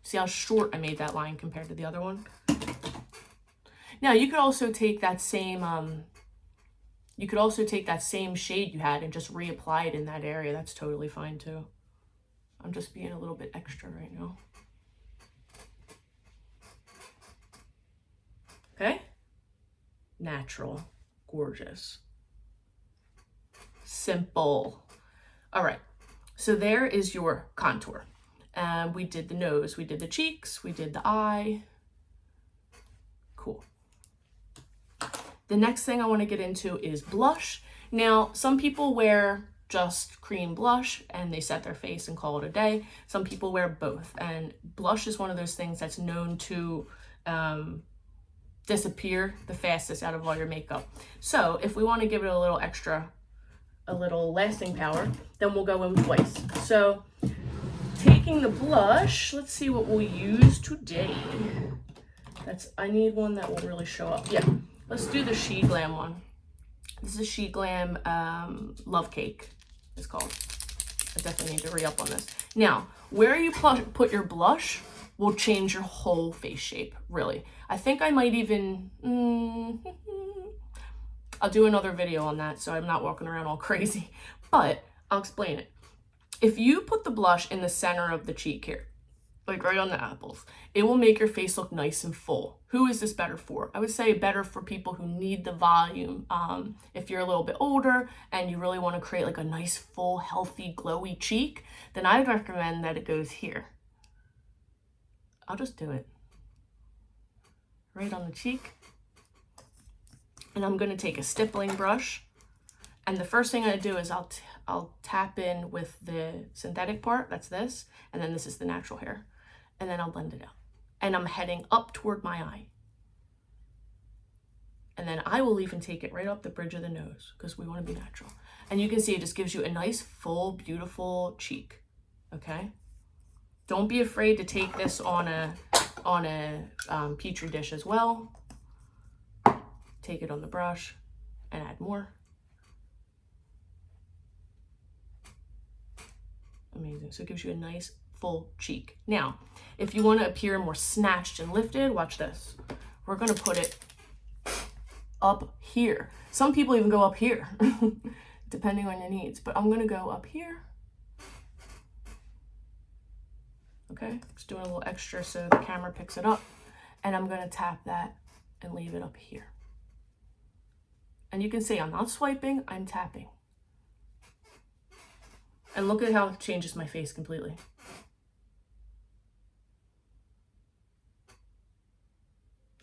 See how short I made that line compared to the other one? Now, you could also take that same shade you had and just reapply it in that area. That's totally fine too. I'm just being a little bit extra right now. Okay? Natural, gorgeous, simple. All right, so there is your contour. We did the nose, we did the cheeks, we did the eye. Cool. The next thing I want to get into is blush. Now, some people wear just cream blush and they set their face and call it a day. Some people wear both, and blush is one of those things that's known to disappear the fastest out of all your makeup. So if we want to give it a little extra, a little lasting power, then we'll go in twice. So taking the blush, let's see what we'll use today. I need one that will really show up. Yeah, let's do the She Glam one. This is She Glam Love Cake, it's called. I definitely need to re-up on this. Now, where you put your blush will change your whole face shape, really. I think I might even, I'll do another video on that so I'm not walking around all crazy, but I'll explain it. If you put the blush in the center of the cheek here, like right on the apples, it will make your face look nice and full. Who is this better for? I would say better for people who need the volume. If you're a little bit older and you really want to create like a nice, full, healthy, glowy cheek, then I'd recommend that it goes here. I'll just do it right on the cheek. And I'm going to take a stippling brush. And the first thing I do is I'll tap in with the synthetic part, that's this, and then this is the natural hair. And then I'll blend it out. And I'm heading up toward my eye. And then I will even take it right up the bridge of the nose because we want to be natural. And you can see it just gives you a nice, full, beautiful cheek, okay? Don't be afraid to take this on a Petri dish as well. Take it on the brush and add more. Amazing. So it gives you a nice full cheek. Now, if you want to appear more snatched and lifted, watch this. We're going to put it up here. Some people even go up here, depending on your needs. But I'm going to go up here. Okay, just doing a little extra so the camera picks it up. And I'm going to tap that and leave it up here. And you can see I'm not swiping, I'm tapping. And look at how it changes my face completely.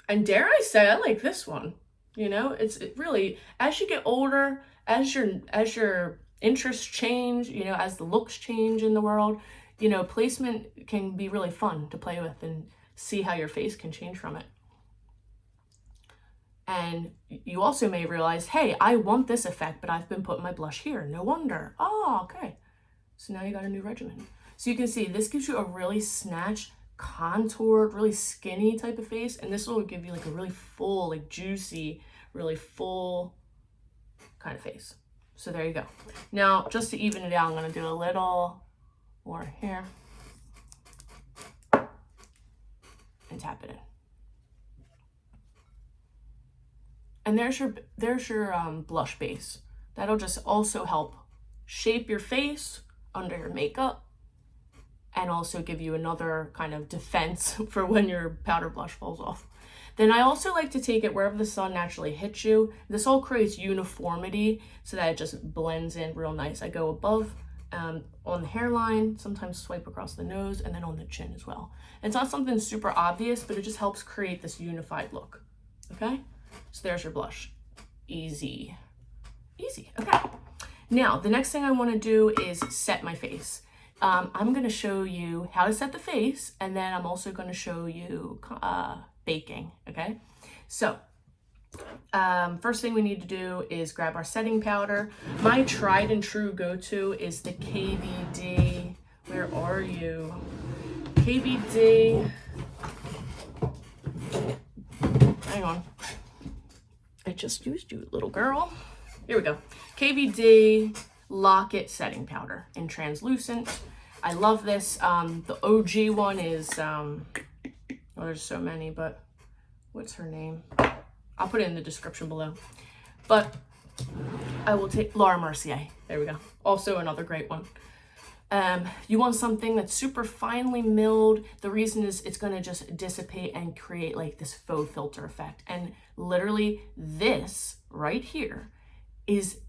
And dare I say, I like this one. You know, it really, as you get older, as your interests change, you know, as the looks change in the world, you know, placement can be really fun to play with and see how your face can change from it. And you also may realize, hey, I want this effect, but I've been putting my blush here. No wonder. Oh, okay. So now you got a new regimen. So you can see this gives you a really snatched, contoured, really skinny type of face. And this will give you like a really full, like juicy, really full kind of face. So there you go. Now, just to even it out, I'm going to do a little more here. And tap it in. And there's your blush base. That'll just also help shape your face under your makeup and also give you another kind of defense for when your powder blush falls off. Then I also like to take it wherever the sun naturally hits you. This all creates uniformity so that it just blends in real nice. I go above on the hairline, sometimes swipe across the nose, and then on the chin as well. It's not something super obvious, but it just helps create this unified look, okay? So there's your blush. Easy, easy, okay. Now, the next thing I wanna do is set my face. I'm gonna show you how to set the face, and then I'm also gonna show you baking, okay? So, first thing we need to do is grab our setting powder. My tried and true go-to is the KVD. Where are you? KVD. Hang on. I just used you, little girl. Here we go. KVD Lock-It setting powder in translucent. I love this. The OG one is, oh, there's so many, but what's her name? I'll put it in the description below. But I will take Laura Mercier. There we go. Also another great one. You want something that's super finely milled. The reason is it's going to just dissipate and create like this faux filter effect. And literally this right here is,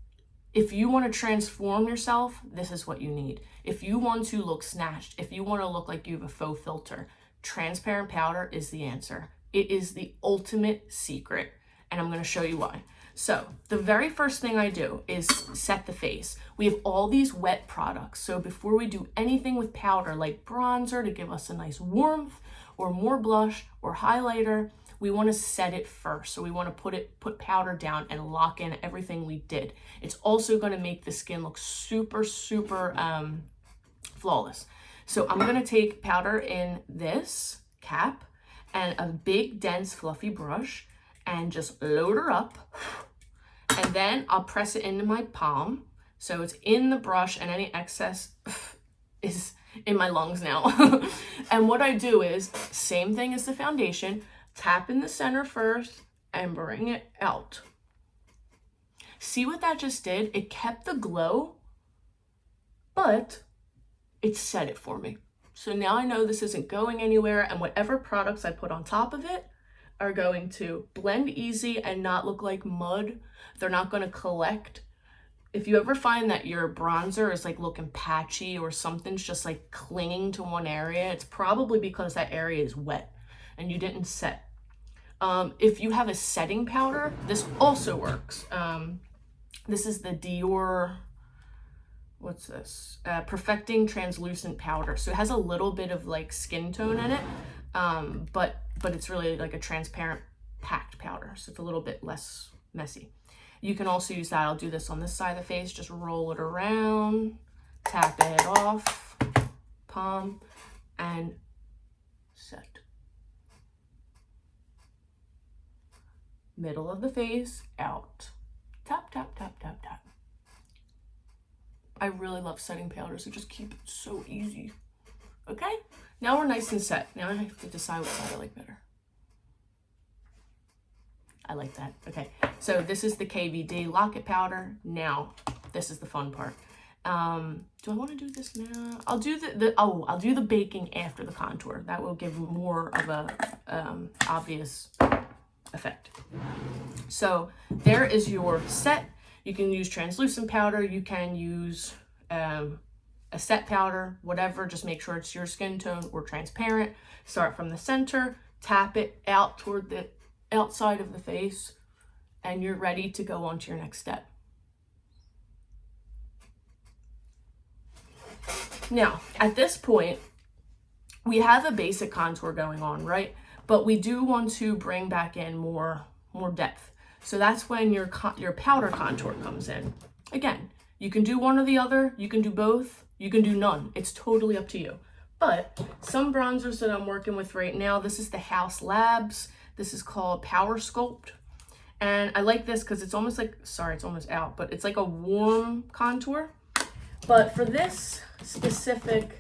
if you want to transform yourself, this is what you need. If you want to look snatched, if you want to look like you have a faux filter, transparent powder is the answer. It is the ultimate secret, and I'm going to show you why. So the very first thing I do is set the face. We have all these wet products. So before we do anything with powder like bronzer to give us a nice warmth or more blush or highlighter, we want to set it first. So we want to put powder down and lock in everything we did. It's also going to make the skin look super, super flawless. So I'm going to take powder in this cap and a big, dense, fluffy brush and just load her up. And then I'll press it into my palm. So it's in the brush and any excess is in my lungs now. And what I do is, same thing as the foundation, tap in the center first and bring it out. See what that just did? It kept the glow, but it set it for me. So now I know this isn't going anywhere, and whatever products I put on top of it are going to blend easy and not look like mud. They're not going to collect. If you ever find that your bronzer is like looking patchy or something's just like clinging to one area, it's probably because that area is wet and you didn't set. If you have a setting powder, this also works. This is the Dior, what's this? Perfecting Translucent Powder. So it has a little bit of like skin tone in it, but it's really like a transparent packed powder. So it's a little bit less messy. You can also use that. I'll do this on this side of the face. Just roll it around, tap it off, palm, and set. Middle of the face, out. Tap, tap, tap, tap, tap. I really love setting powder, so just keep it so easy. Okay? Now we're nice and set. Now I have to decide what side I like better. I like that. Okay, so this is the KVD Lock-It powder. Now, this is the fun part. Do I want to do this now? I'll do I'll do the baking after the contour. That will give more of a obvious effect. So there is your set. You can use translucent powder. You can use a set powder, whatever. Just make sure it's your skin tone or transparent. Start from the center, tap it out toward the outside of the face, and you're ready to go on to your next step. Now, at this point, we have a basic contour going on, right? But we do want to bring back in more depth. So that's when your powder contour comes in. Again, you can do one or the other, you can do both, you can do none. It's totally up to you. But some bronzers that I'm working with right now, this is the House Labs. This is called Power Sculpt. And I like this because it's almost like, sorry, it's almost out, but it's like a warm contour. But for this specific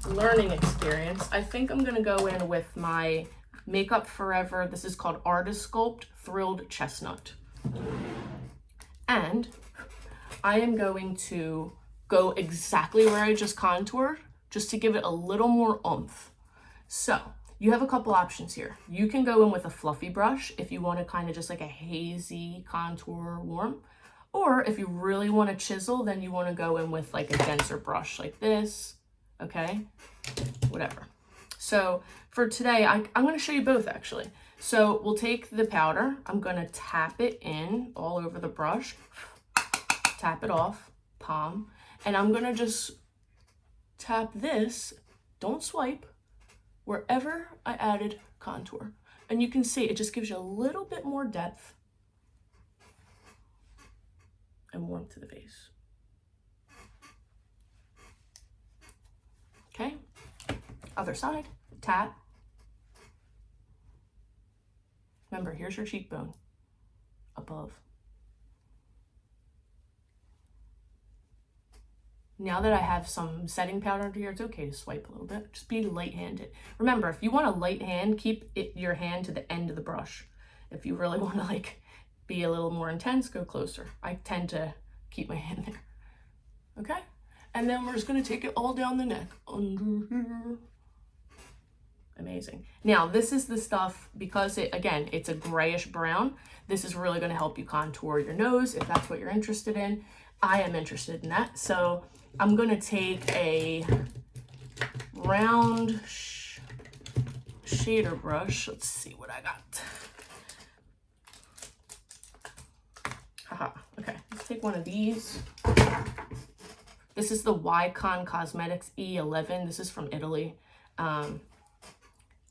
learning experience, I think I'm gonna go in with my Makeup Forever. This is called Artist Sculpt Thrilled Chestnut. And I am going to go exactly where I just contoured, just to give it a little more oomph. So you have a couple options here. You can go in with a fluffy brush if you want to kind of just like a hazy contour warm, Or if you really want to chisel, then you want to go in with like a denser brush like this, okay? Whatever. So for today, I'm going to show you both actually. So we'll take the powder. I'm going to tap it in all over the brush, tap it off, palm, and I'm going to just tap this, don't swipe, wherever I added contour. And you can see it just gives you a little bit more depth and warmth to the face. Okay, other side, tap. Remember, here's your cheekbone, above. Now that I have some setting powder under here, it's okay to swipe a little bit. Just be light-handed. Remember, if you want a light hand, keep your hand to the end of the brush. If you really want to like be a little more intense, go closer. I tend to keep my hand there. Okay? And then we're just going to take it all down the neck. Under here. Amazing. Now, this is the stuff, because again, it's a grayish brown. This is really going to help you contour your nose if that's what you're interested in. I am interested in that. So I'm going to take a round shader brush. Let's see what I got. Haha. Okay, let's take one of these. This is the Wycon Cosmetics E11. This is from Italy. I'm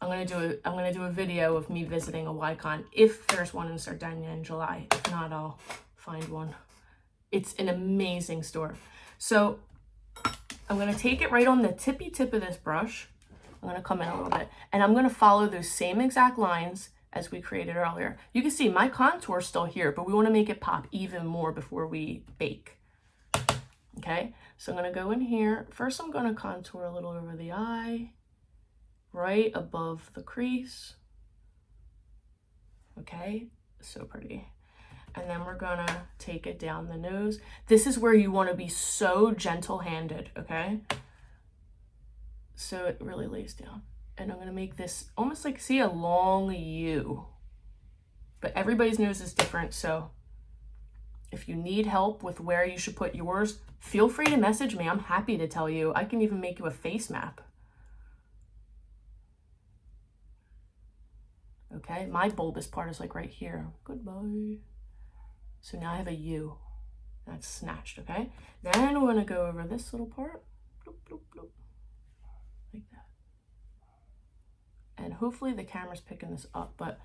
gonna do a video of me visiting a Wycon if there's one in Sardinia in July. If not, I'll find one. It's an amazing store. So I'm gonna take it right on the tippy tip of this brush. I'm gonna come in a little bit, and I'm gonna follow those same exact lines as we created earlier. You can see my contour is still here, but we wanna make it pop even more before we bake. Okay, so I'm gonna go in here. First, I'm gonna contour a little over the eye, right above the crease. Okay, so pretty. And then we're gonna take it down the nose. This is where you wanna be so gentle-handed, okay? So it really lays down. And I'm gonna make this almost like, see, a long U. But everybody's nose is different, so if you need help with where you should put yours, feel free to message me. I'm happy to tell you. I can even make you a face map. Okay, my bulbous part is like right here. Goodbye. So now I have a U. That's snatched, okay? Then we're gonna go over this little part. Bloop, bloop, bloop. Like that. And hopefully the camera's picking this up, but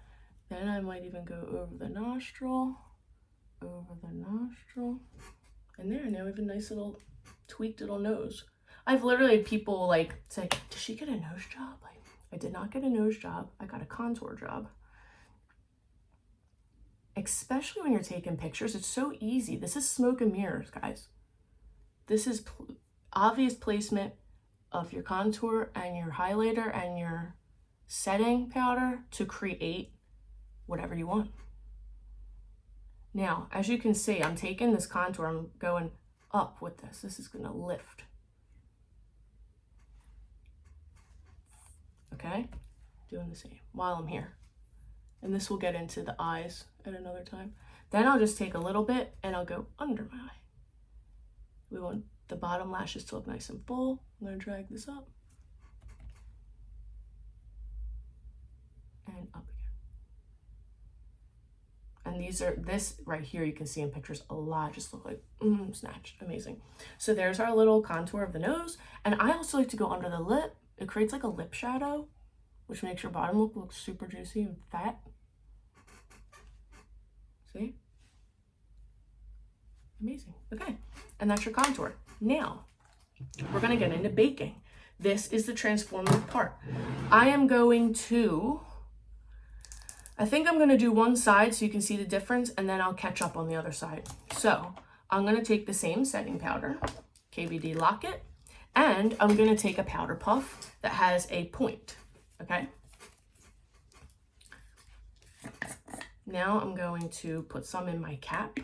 then I might even go over the nostril, and there, now we have a nice little tweaked little nose. I've literally had people like say, did she get a nose job? Like, I did not get a nose job. I got a contour job. Especially when you're taking pictures, it's so easy. This is smoke and mirrors, guys. This is obvious placement of your contour and your highlighter and your setting powder to create whatever you want. Now, as you can see, I'm taking this contour, I'm going up with this. This is gonna lift. Okay, doing the same while I'm here. And this will get into the eyes at another time. Then I'll just take a little bit and I'll go under my eye. We want the bottom lashes to look nice and full. I'm gonna drag this up. And up again. And this right here, you can see in pictures a lot just look like snatched. Amazing. So there's our little contour of the nose. And I also like to go under the lip. It creates like a lip shadow, which makes your bottom look super juicy and fat. See? Amazing. Okay. And that's your contour. Now, we're going to get into baking. This is the transformative part. I think I'm going to do one side so you can see the difference, and then I'll catch up on the other side. So I'm going to take the same setting powder, KVD Locket, and I'm going to take a powder puff that has a point, okay? Now I'm going to put some in my cap.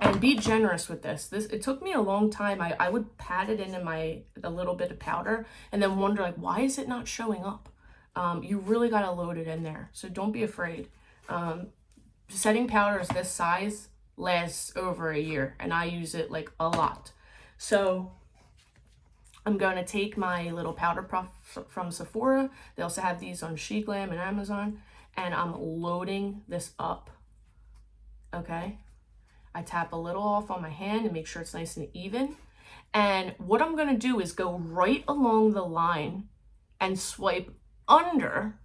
And be generous with this. It took me a long time. I would pat it into a little bit of powder and then wonder, like, why is it not showing up? You really got to load it in there. So don't be afraid. Setting powder is this size. lasts over a year, and I use it like a lot. So I'm going to take my little powder puff from Sephora. They also have these on SheGlam and Amazon, and I'm loading this up. Okay, I tap a little off on my hand and make sure it's nice and even. And what I'm going to do is go right along the line and swipe under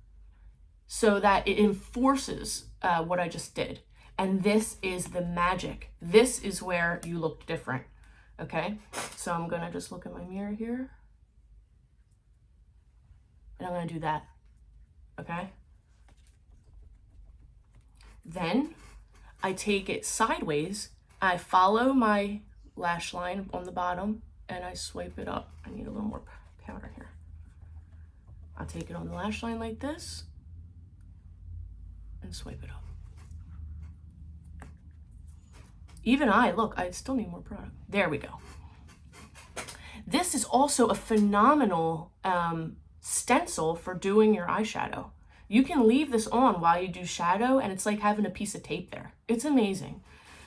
so that it enforces what I just did. And this is the magic. This is where you look different. Okay, so I'm going to just look at my mirror here. And I'm going to do that. Okay. Then I take it sideways. I follow my lash line on the bottom and I swipe it up. I need a little more powder here. I'll take it on the lash line like this and swipe it up. Even look, I still need more product. There we go. This is also a phenomenal stencil for doing your eyeshadow. You can leave this on while you do shadow and it's like having a piece of tape there. It's amazing.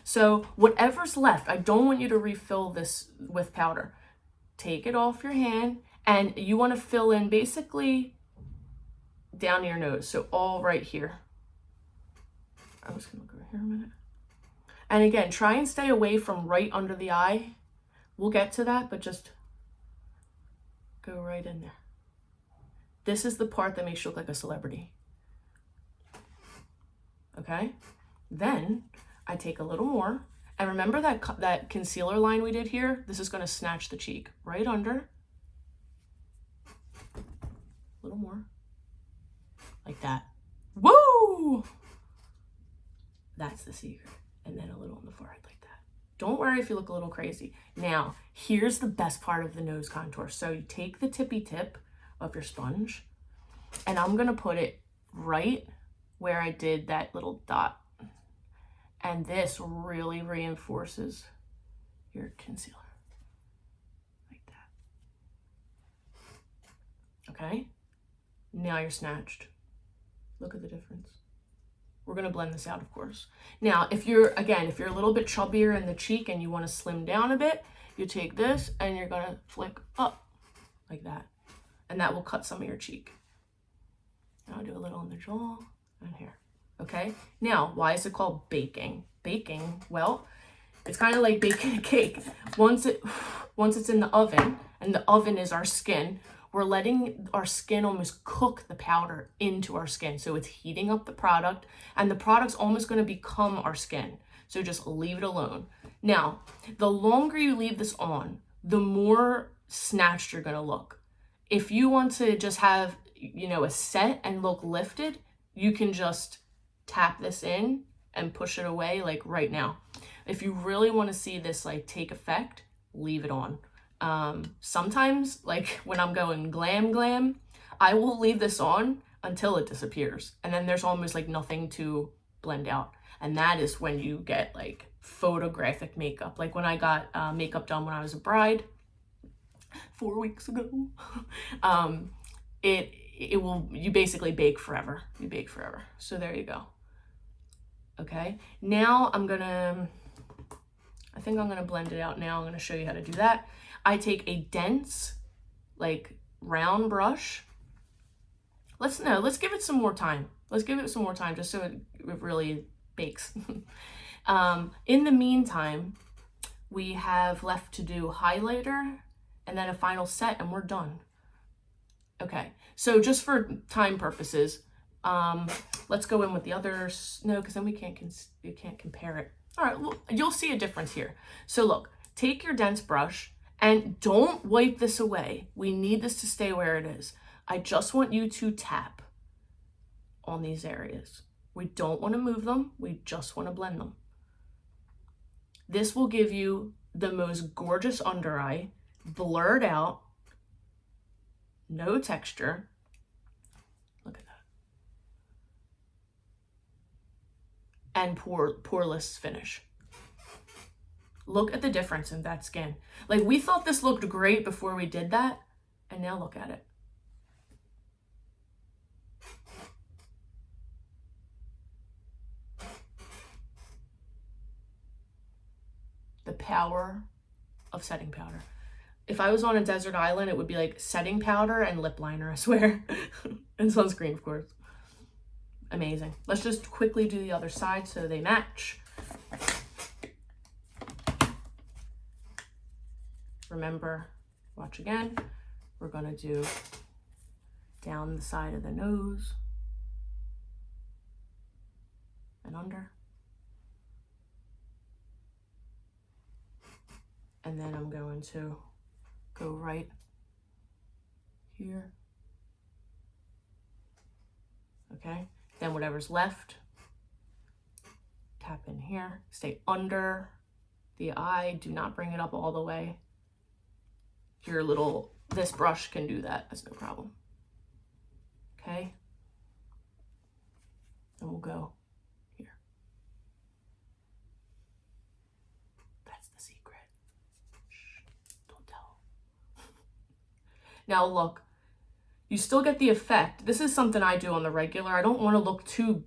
So whatever's left, I don't want you to refill this with powder. Take it off your hand and you want to fill in basically down your nose. So all right here. I was going to go here a minute. And again, try and stay away from right under the eye. We'll get to that, but just go right in there. This is the part that makes you look like a celebrity. Okay? Then I take a little more. And remember that concealer line we did here? This is going to snatch the cheek right under. A little more. Like that. Woo! That's the secret. And then a little on the forehead like that. Don't worry if you look a little crazy. Now, here's the best part of the nose contour. So you take the tippy tip of your sponge, and I'm going to put it right where I did that little dot. And this really reinforces your concealer. Like that. Okay? Now you're snatched. Look at the difference. We're going to blend this out, of course. Now, if you're a little bit chubbier in the cheek and you want to slim down a bit, you take this and you're going to flick up like that. And that will cut some of your cheek. I'll do a little on the jaw and here. Okay? Now, why is it called baking? Baking, well, it's kind of like baking a cake. Once it's in the oven, and the oven is our skin, we're letting our skin almost cook the powder into our skin. So it's heating up the product, and the product's almost going to become our skin. So just leave it alone. Now, the longer you leave this on, the more snatched you're going to look. If you want to just have, a set and look lifted, you can just tap this in and push it away like right now. If you really want to see this like take effect, leave it on. Sometimes, like when I'm going glam, I will leave this on until it disappears. And then there's almost like nothing to blend out. And that is when you get like photographic makeup. Like when I got makeup done when I was a bride 4 weeks ago, you basically bake forever. You bake forever. So there you go. Okay. Now I think I'm going to blend it out now. I'm going to show you how to do that. I take a dense, like round brush. Let's give it some more time. Let's give it some more time just so it really bakes. In the meantime, we have left to do highlighter and then a final set and we're done. Okay, so just for time purposes, let's go in with the others. No, because then you can't compare it. All right, well, you'll see a difference here. So look, take your dense brush and don't wipe this away. We need this to stay where it is. I just want you to tap on these areas. We don't want to move them. We just want to blend them. This will give you the most gorgeous under eye, blurred out, no texture. Look at that. And poreless finish. Look at the difference in that skin. Like we thought this looked great before we did that, and now look at it. the power of setting powder. If I was on a desert island, it would be like setting powder and lip liner, I swear. And sunscreen, of course. Amazing. Let's just quickly do the other side so they match. Remember, watch again. We're gonna do down the side of the nose and under. And then I'm going to go right here. Okay, then whatever's left, tap in here, stay under the eye, do not bring it up all the way. This brush can do that, that's no problem. Okay, and we'll go here. That's the secret. Shh, don't tell. Now look, you still get the effect. This is something I do on the regular. I don't want to look too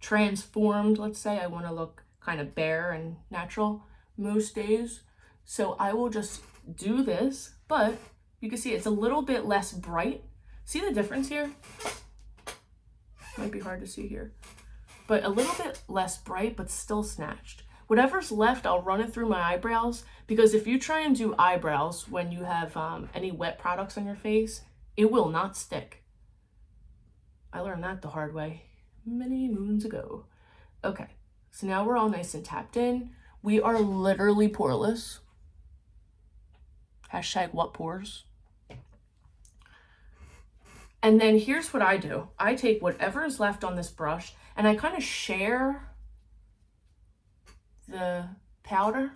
transformed, let's say. I want to look kind of bare and natural most days. So I will just do this, but you can see it's a little bit less bright. See the difference here? Might be hard to see here, but a little bit less bright, but still snatched. Whatever's left, I'll run it through my eyebrows, because if you try and do eyebrows when you have any wet products on your face, it will not stick. I learned that the hard way many moons ago. Okay, so now we're all nice and tapped in. We are literally poreless. Hashtag what pores. And then here's what I do. I take whatever is left on this brush and I kind of share the powder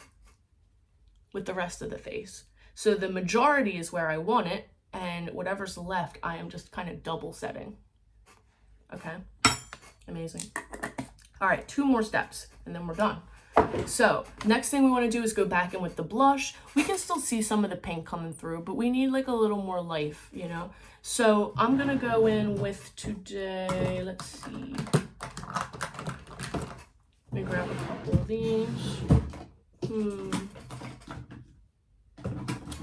with the rest of the face. So the majority is where I want it, and whatever's left, I am just kind of double setting. Okay, amazing. All right, 2 more steps and then we're done. So next thing we want to do is go back in with the blush. We can still see some of the pink coming through, but we need like a little more life, you know? So I'm gonna go in with today, let's see. Let me grab a couple of these.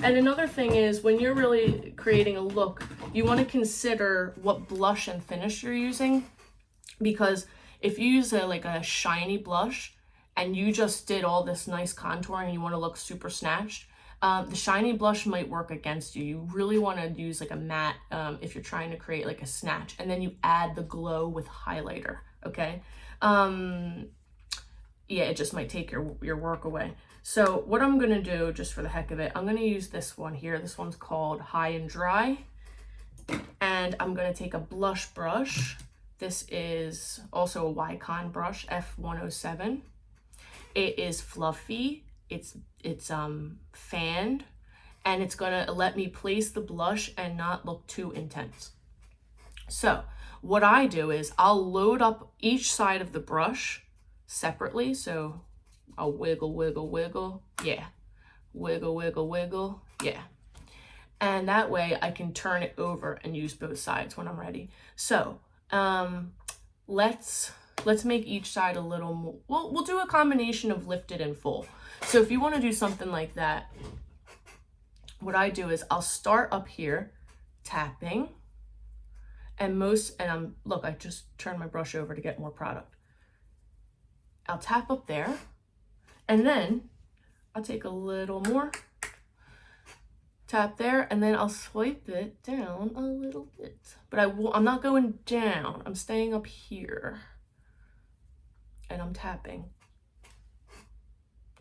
And another thing is, when you're really creating a look, you want to consider what blush and finish you're using, because if you use like a shiny blush and you just did all this nice contouring and you want to look super snatched, the shiny blush might work against you. You really want to use like a matte if you're trying to create like a snatch, and then you add the glow with highlighter, okay? Yeah, it just might take your work away. So what I'm gonna do, just for the heck of it, I'm gonna use this one here. This one's called High and Dry. And I'm gonna take a blush brush. This is also a Wycon brush, F107. It is fluffy, it's fanned, and it's gonna let me place the blush and not look too intense. So what I do is I'll load up each side of the brush separately. So I'll wiggle, wiggle, wiggle, yeah. Wiggle, wiggle, wiggle, yeah. And that way I can turn it over and use both sides when I'm ready. So let's make each side a little more, we'll do a combination of lifted and full. So if you want to do something like that, what I do is I'll start up here tapping, and look, I just turned my brush over to get more product. I'll tap up there, and then I'll take a little more, tap there, and then I'll swipe it down a little bit. But I'm not going down, I'm staying up here, and I'm tapping.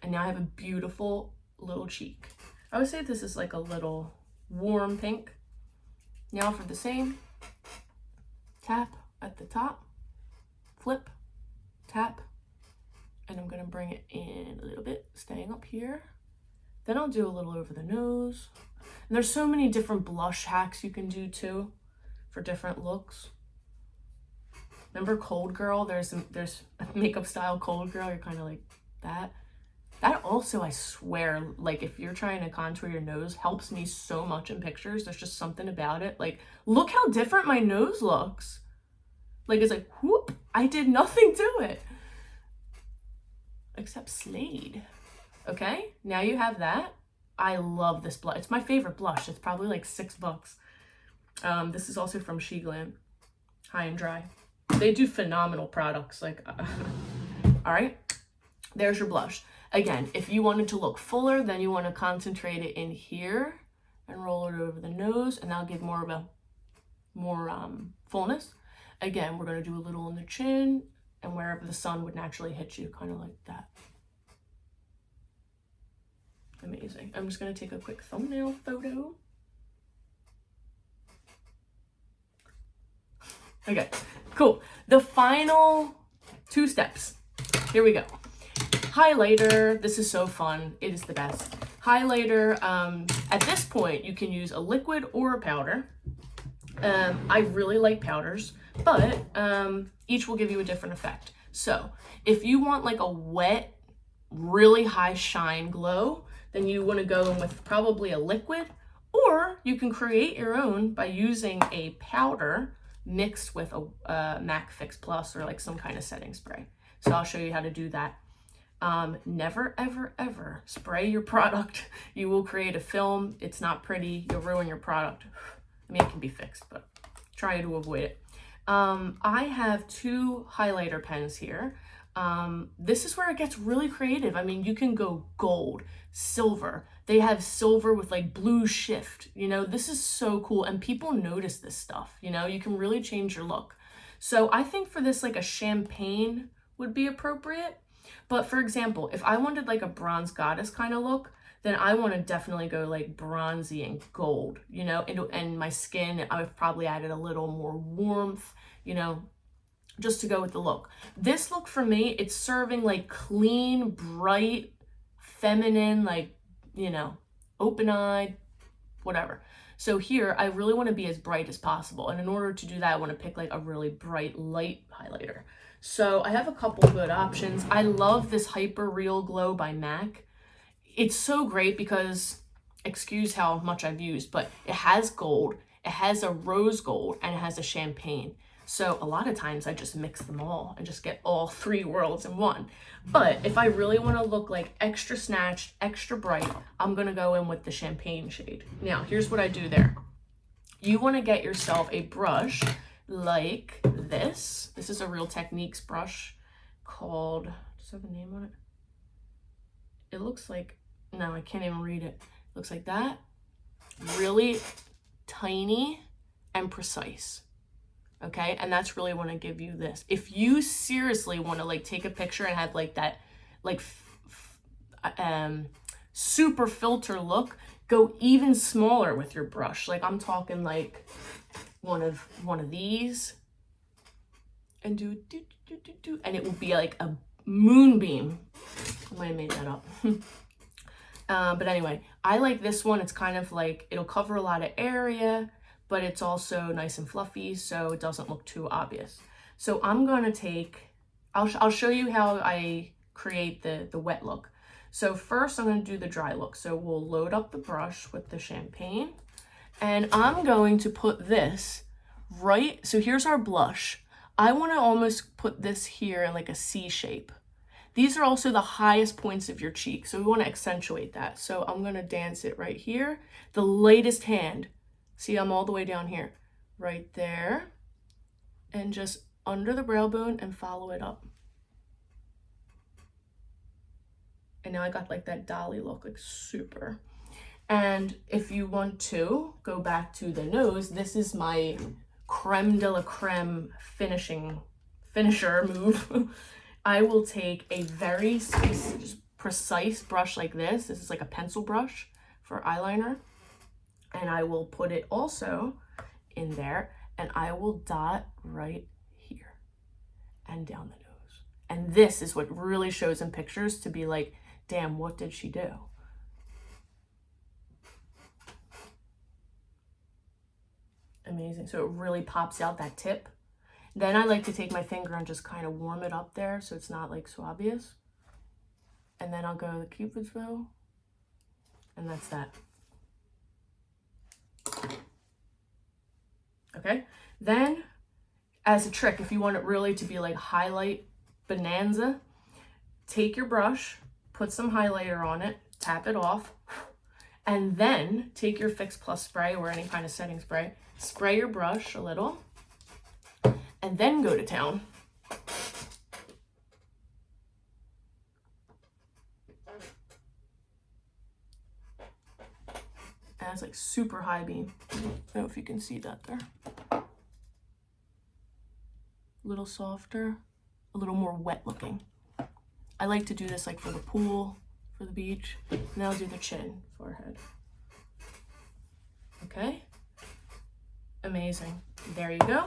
And now I have a beautiful little cheek. I would say this is like a little warm pink. Now for the same, tap at the top, flip, tap, and I'm gonna bring it in a little bit, staying up here. Then I'll do a little over the nose. And there's so many different blush hacks you can do too for different looks. Remember Cold Girl? There's a makeup style Cold Girl, you're kind of like that. That also, I swear, like if you're trying to contour your nose, helps me so much in pictures. There's just something about it. Like, look how different my nose looks. Like, it's like, whoop, I did nothing to it. except Slade. Okay, now you have that. I love this blush. It's my favorite blush. It's probably like $6. This is also from She Glam, High and Dry. They do phenomenal products. Like, all right, there's your blush. Again, if you wanted to look fuller, then you want to concentrate it in here and roll it over the nose, and that'll give more of a fullness. Again, we're going to do a little on the chin and wherever the sun would naturally hit you, kind of like that. Amazing. I'm just going to take a quick thumbnail photo. Okay, cool. The final 2 steps. Here we go. Highlighter. This is so fun. It is the best. Highlighter. At this point, you can use a liquid or a powder. I really like powders, but each will give you a different effect. So if you want like a wet, really high shine glow, then you want to go in with probably a liquid, or you can create your own by using a powder mixed with a MAC Fix Plus or like some kind of setting spray. So I'll show you how to do that. Never, ever, ever spray your product. You will create a film. It's not pretty. You'll ruin your product. I mean, it can be fixed, but try to avoid it. I have 2 highlighter pens here. This is where it gets really creative. I mean, you can go gold, silver. They have silver with like blue shift. You know, this is so cool. And people notice this stuff. You know, you can really change your look. So I think for this, like a champagne would be appropriate. But for example, if I wanted like a bronze goddess kind of look, then I want to definitely go like bronzy and gold, you know, and my skin, I've probably added a little more warmth, you know, just to go with the look. This look for me, it's serving like clean, bright, feminine, like, you know, open-eyed, whatever. So here, I really want to be as bright as possible. And in order to do that, I want to pick like a really bright, light highlighter. So I have a couple good options. I love this Hyper Real Glow by MAC. It's so great because, excuse how much I've used, but it has gold, it has a rose gold, and it has a champagne. So a lot of times I just mix them all and just get all 3 worlds in one. But if I really want to look like extra snatched, extra bright, I'm going to go in with the champagne shade. Now, here's what I do there. You want to get yourself a brush like this. This is a Real Techniques brush called, does it have a name on it? It looks like, no, I can't even read it. It looks like that. Really tiny and precise. Okay, and that's really want to give you this. If you seriously want to like take a picture and have like that like super filter look, go even smaller with your brush. Like I'm talking like one of these, and do and it will be like a moonbeam. I might have made that up. But anyway, I like this one. It's kind of like, it'll cover a lot of area, but it's also nice and fluffy, so it doesn't look too obvious. So I'm going to take, I'll show you how I create the wet look. So first I'm going to do the dry look. So we'll load up the brush with the champagne, and I'm going to put this right, so here's our blush. I want to almost put this here in like a C shape. These are also the highest points of your cheek, so we want to accentuate that. So I'm going to dance it right here. The lightest hand, see, I'm all the way down here, right there, and just under the brow bone and follow it up. And now I got like that dolly look, like super. And if you want to go back to the nose, this is my creme de la creme finisher move. I will take a very precise brush like this. This is like a pencil brush for eyeliner. And I will put it also in there, and I will dot right here and down the nose. And this is what really shows in pictures to be like, damn, what did she do? Amazing. So it really pops out that tip. Then I like to take my finger and just kind of warm it up there so it's not like so obvious. And then I'll go the Cupid's bow, and that's that. Okay, then as a trick, if you want it really to be like highlight bonanza, take your brush, put some highlighter on it, tap it off, and then take your Fix Plus spray or any kind of setting spray, spray your brush a little, and then go to town. And it's like super high beam. I don't know if you can see that there. A little softer, a little more wet looking. I like to do this like for the pool, for the beach. Now I'll do the chin, forehead. Okay, amazing. There you go.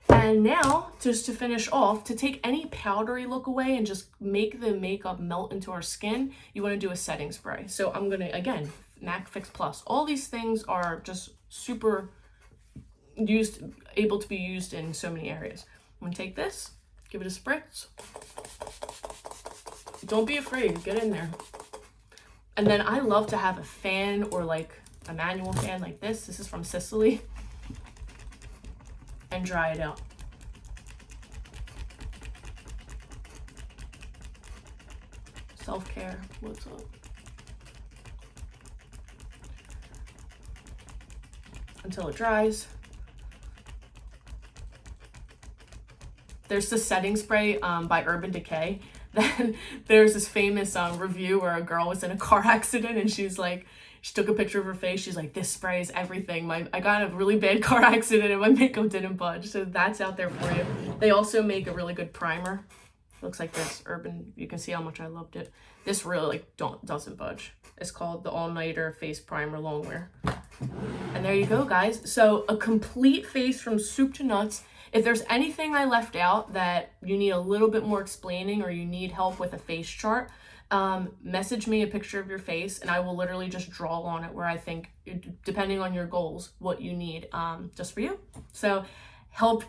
And now, just to finish off, to take any powdery look away and just make the makeup melt into our skin, you want to do a setting spray. So I'm gonna, again, MAC Fix Plus. All these things are just super able to be used in so many areas. I'm gonna take this, give it a spritz. Don't be afraid, get in there. And then I love to have a fan or like a manual fan like this. This is from Sicily. And dry it out. Self-care, what's up? Until it dries. There's this setting spray by Urban Decay. Then there's this famous review where a girl was in a car accident and she's like, she took a picture of her face. She's like, this spray is everything. I got a really bad car accident and my makeup didn't budge. So that's out there for you. They also make a really good primer. Looks like this, Urban. You can see how much I loved it. This really doesn't budge. It's called the All Nighter Face Primer Longwear. And there you go, guys. So a complete face from soup to nuts. If there's anything I left out that you need a little bit more explaining or you need help with a face chart, message me a picture of your face and I will literally just draw on it where I think, depending on your goals, what you need just for you. So hope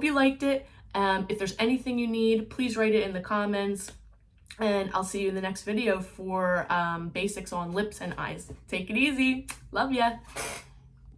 you liked it. If there's anything you need, please write it in the comments and I'll see you in the next video for basics on lips and eyes. Take it easy. Love ya.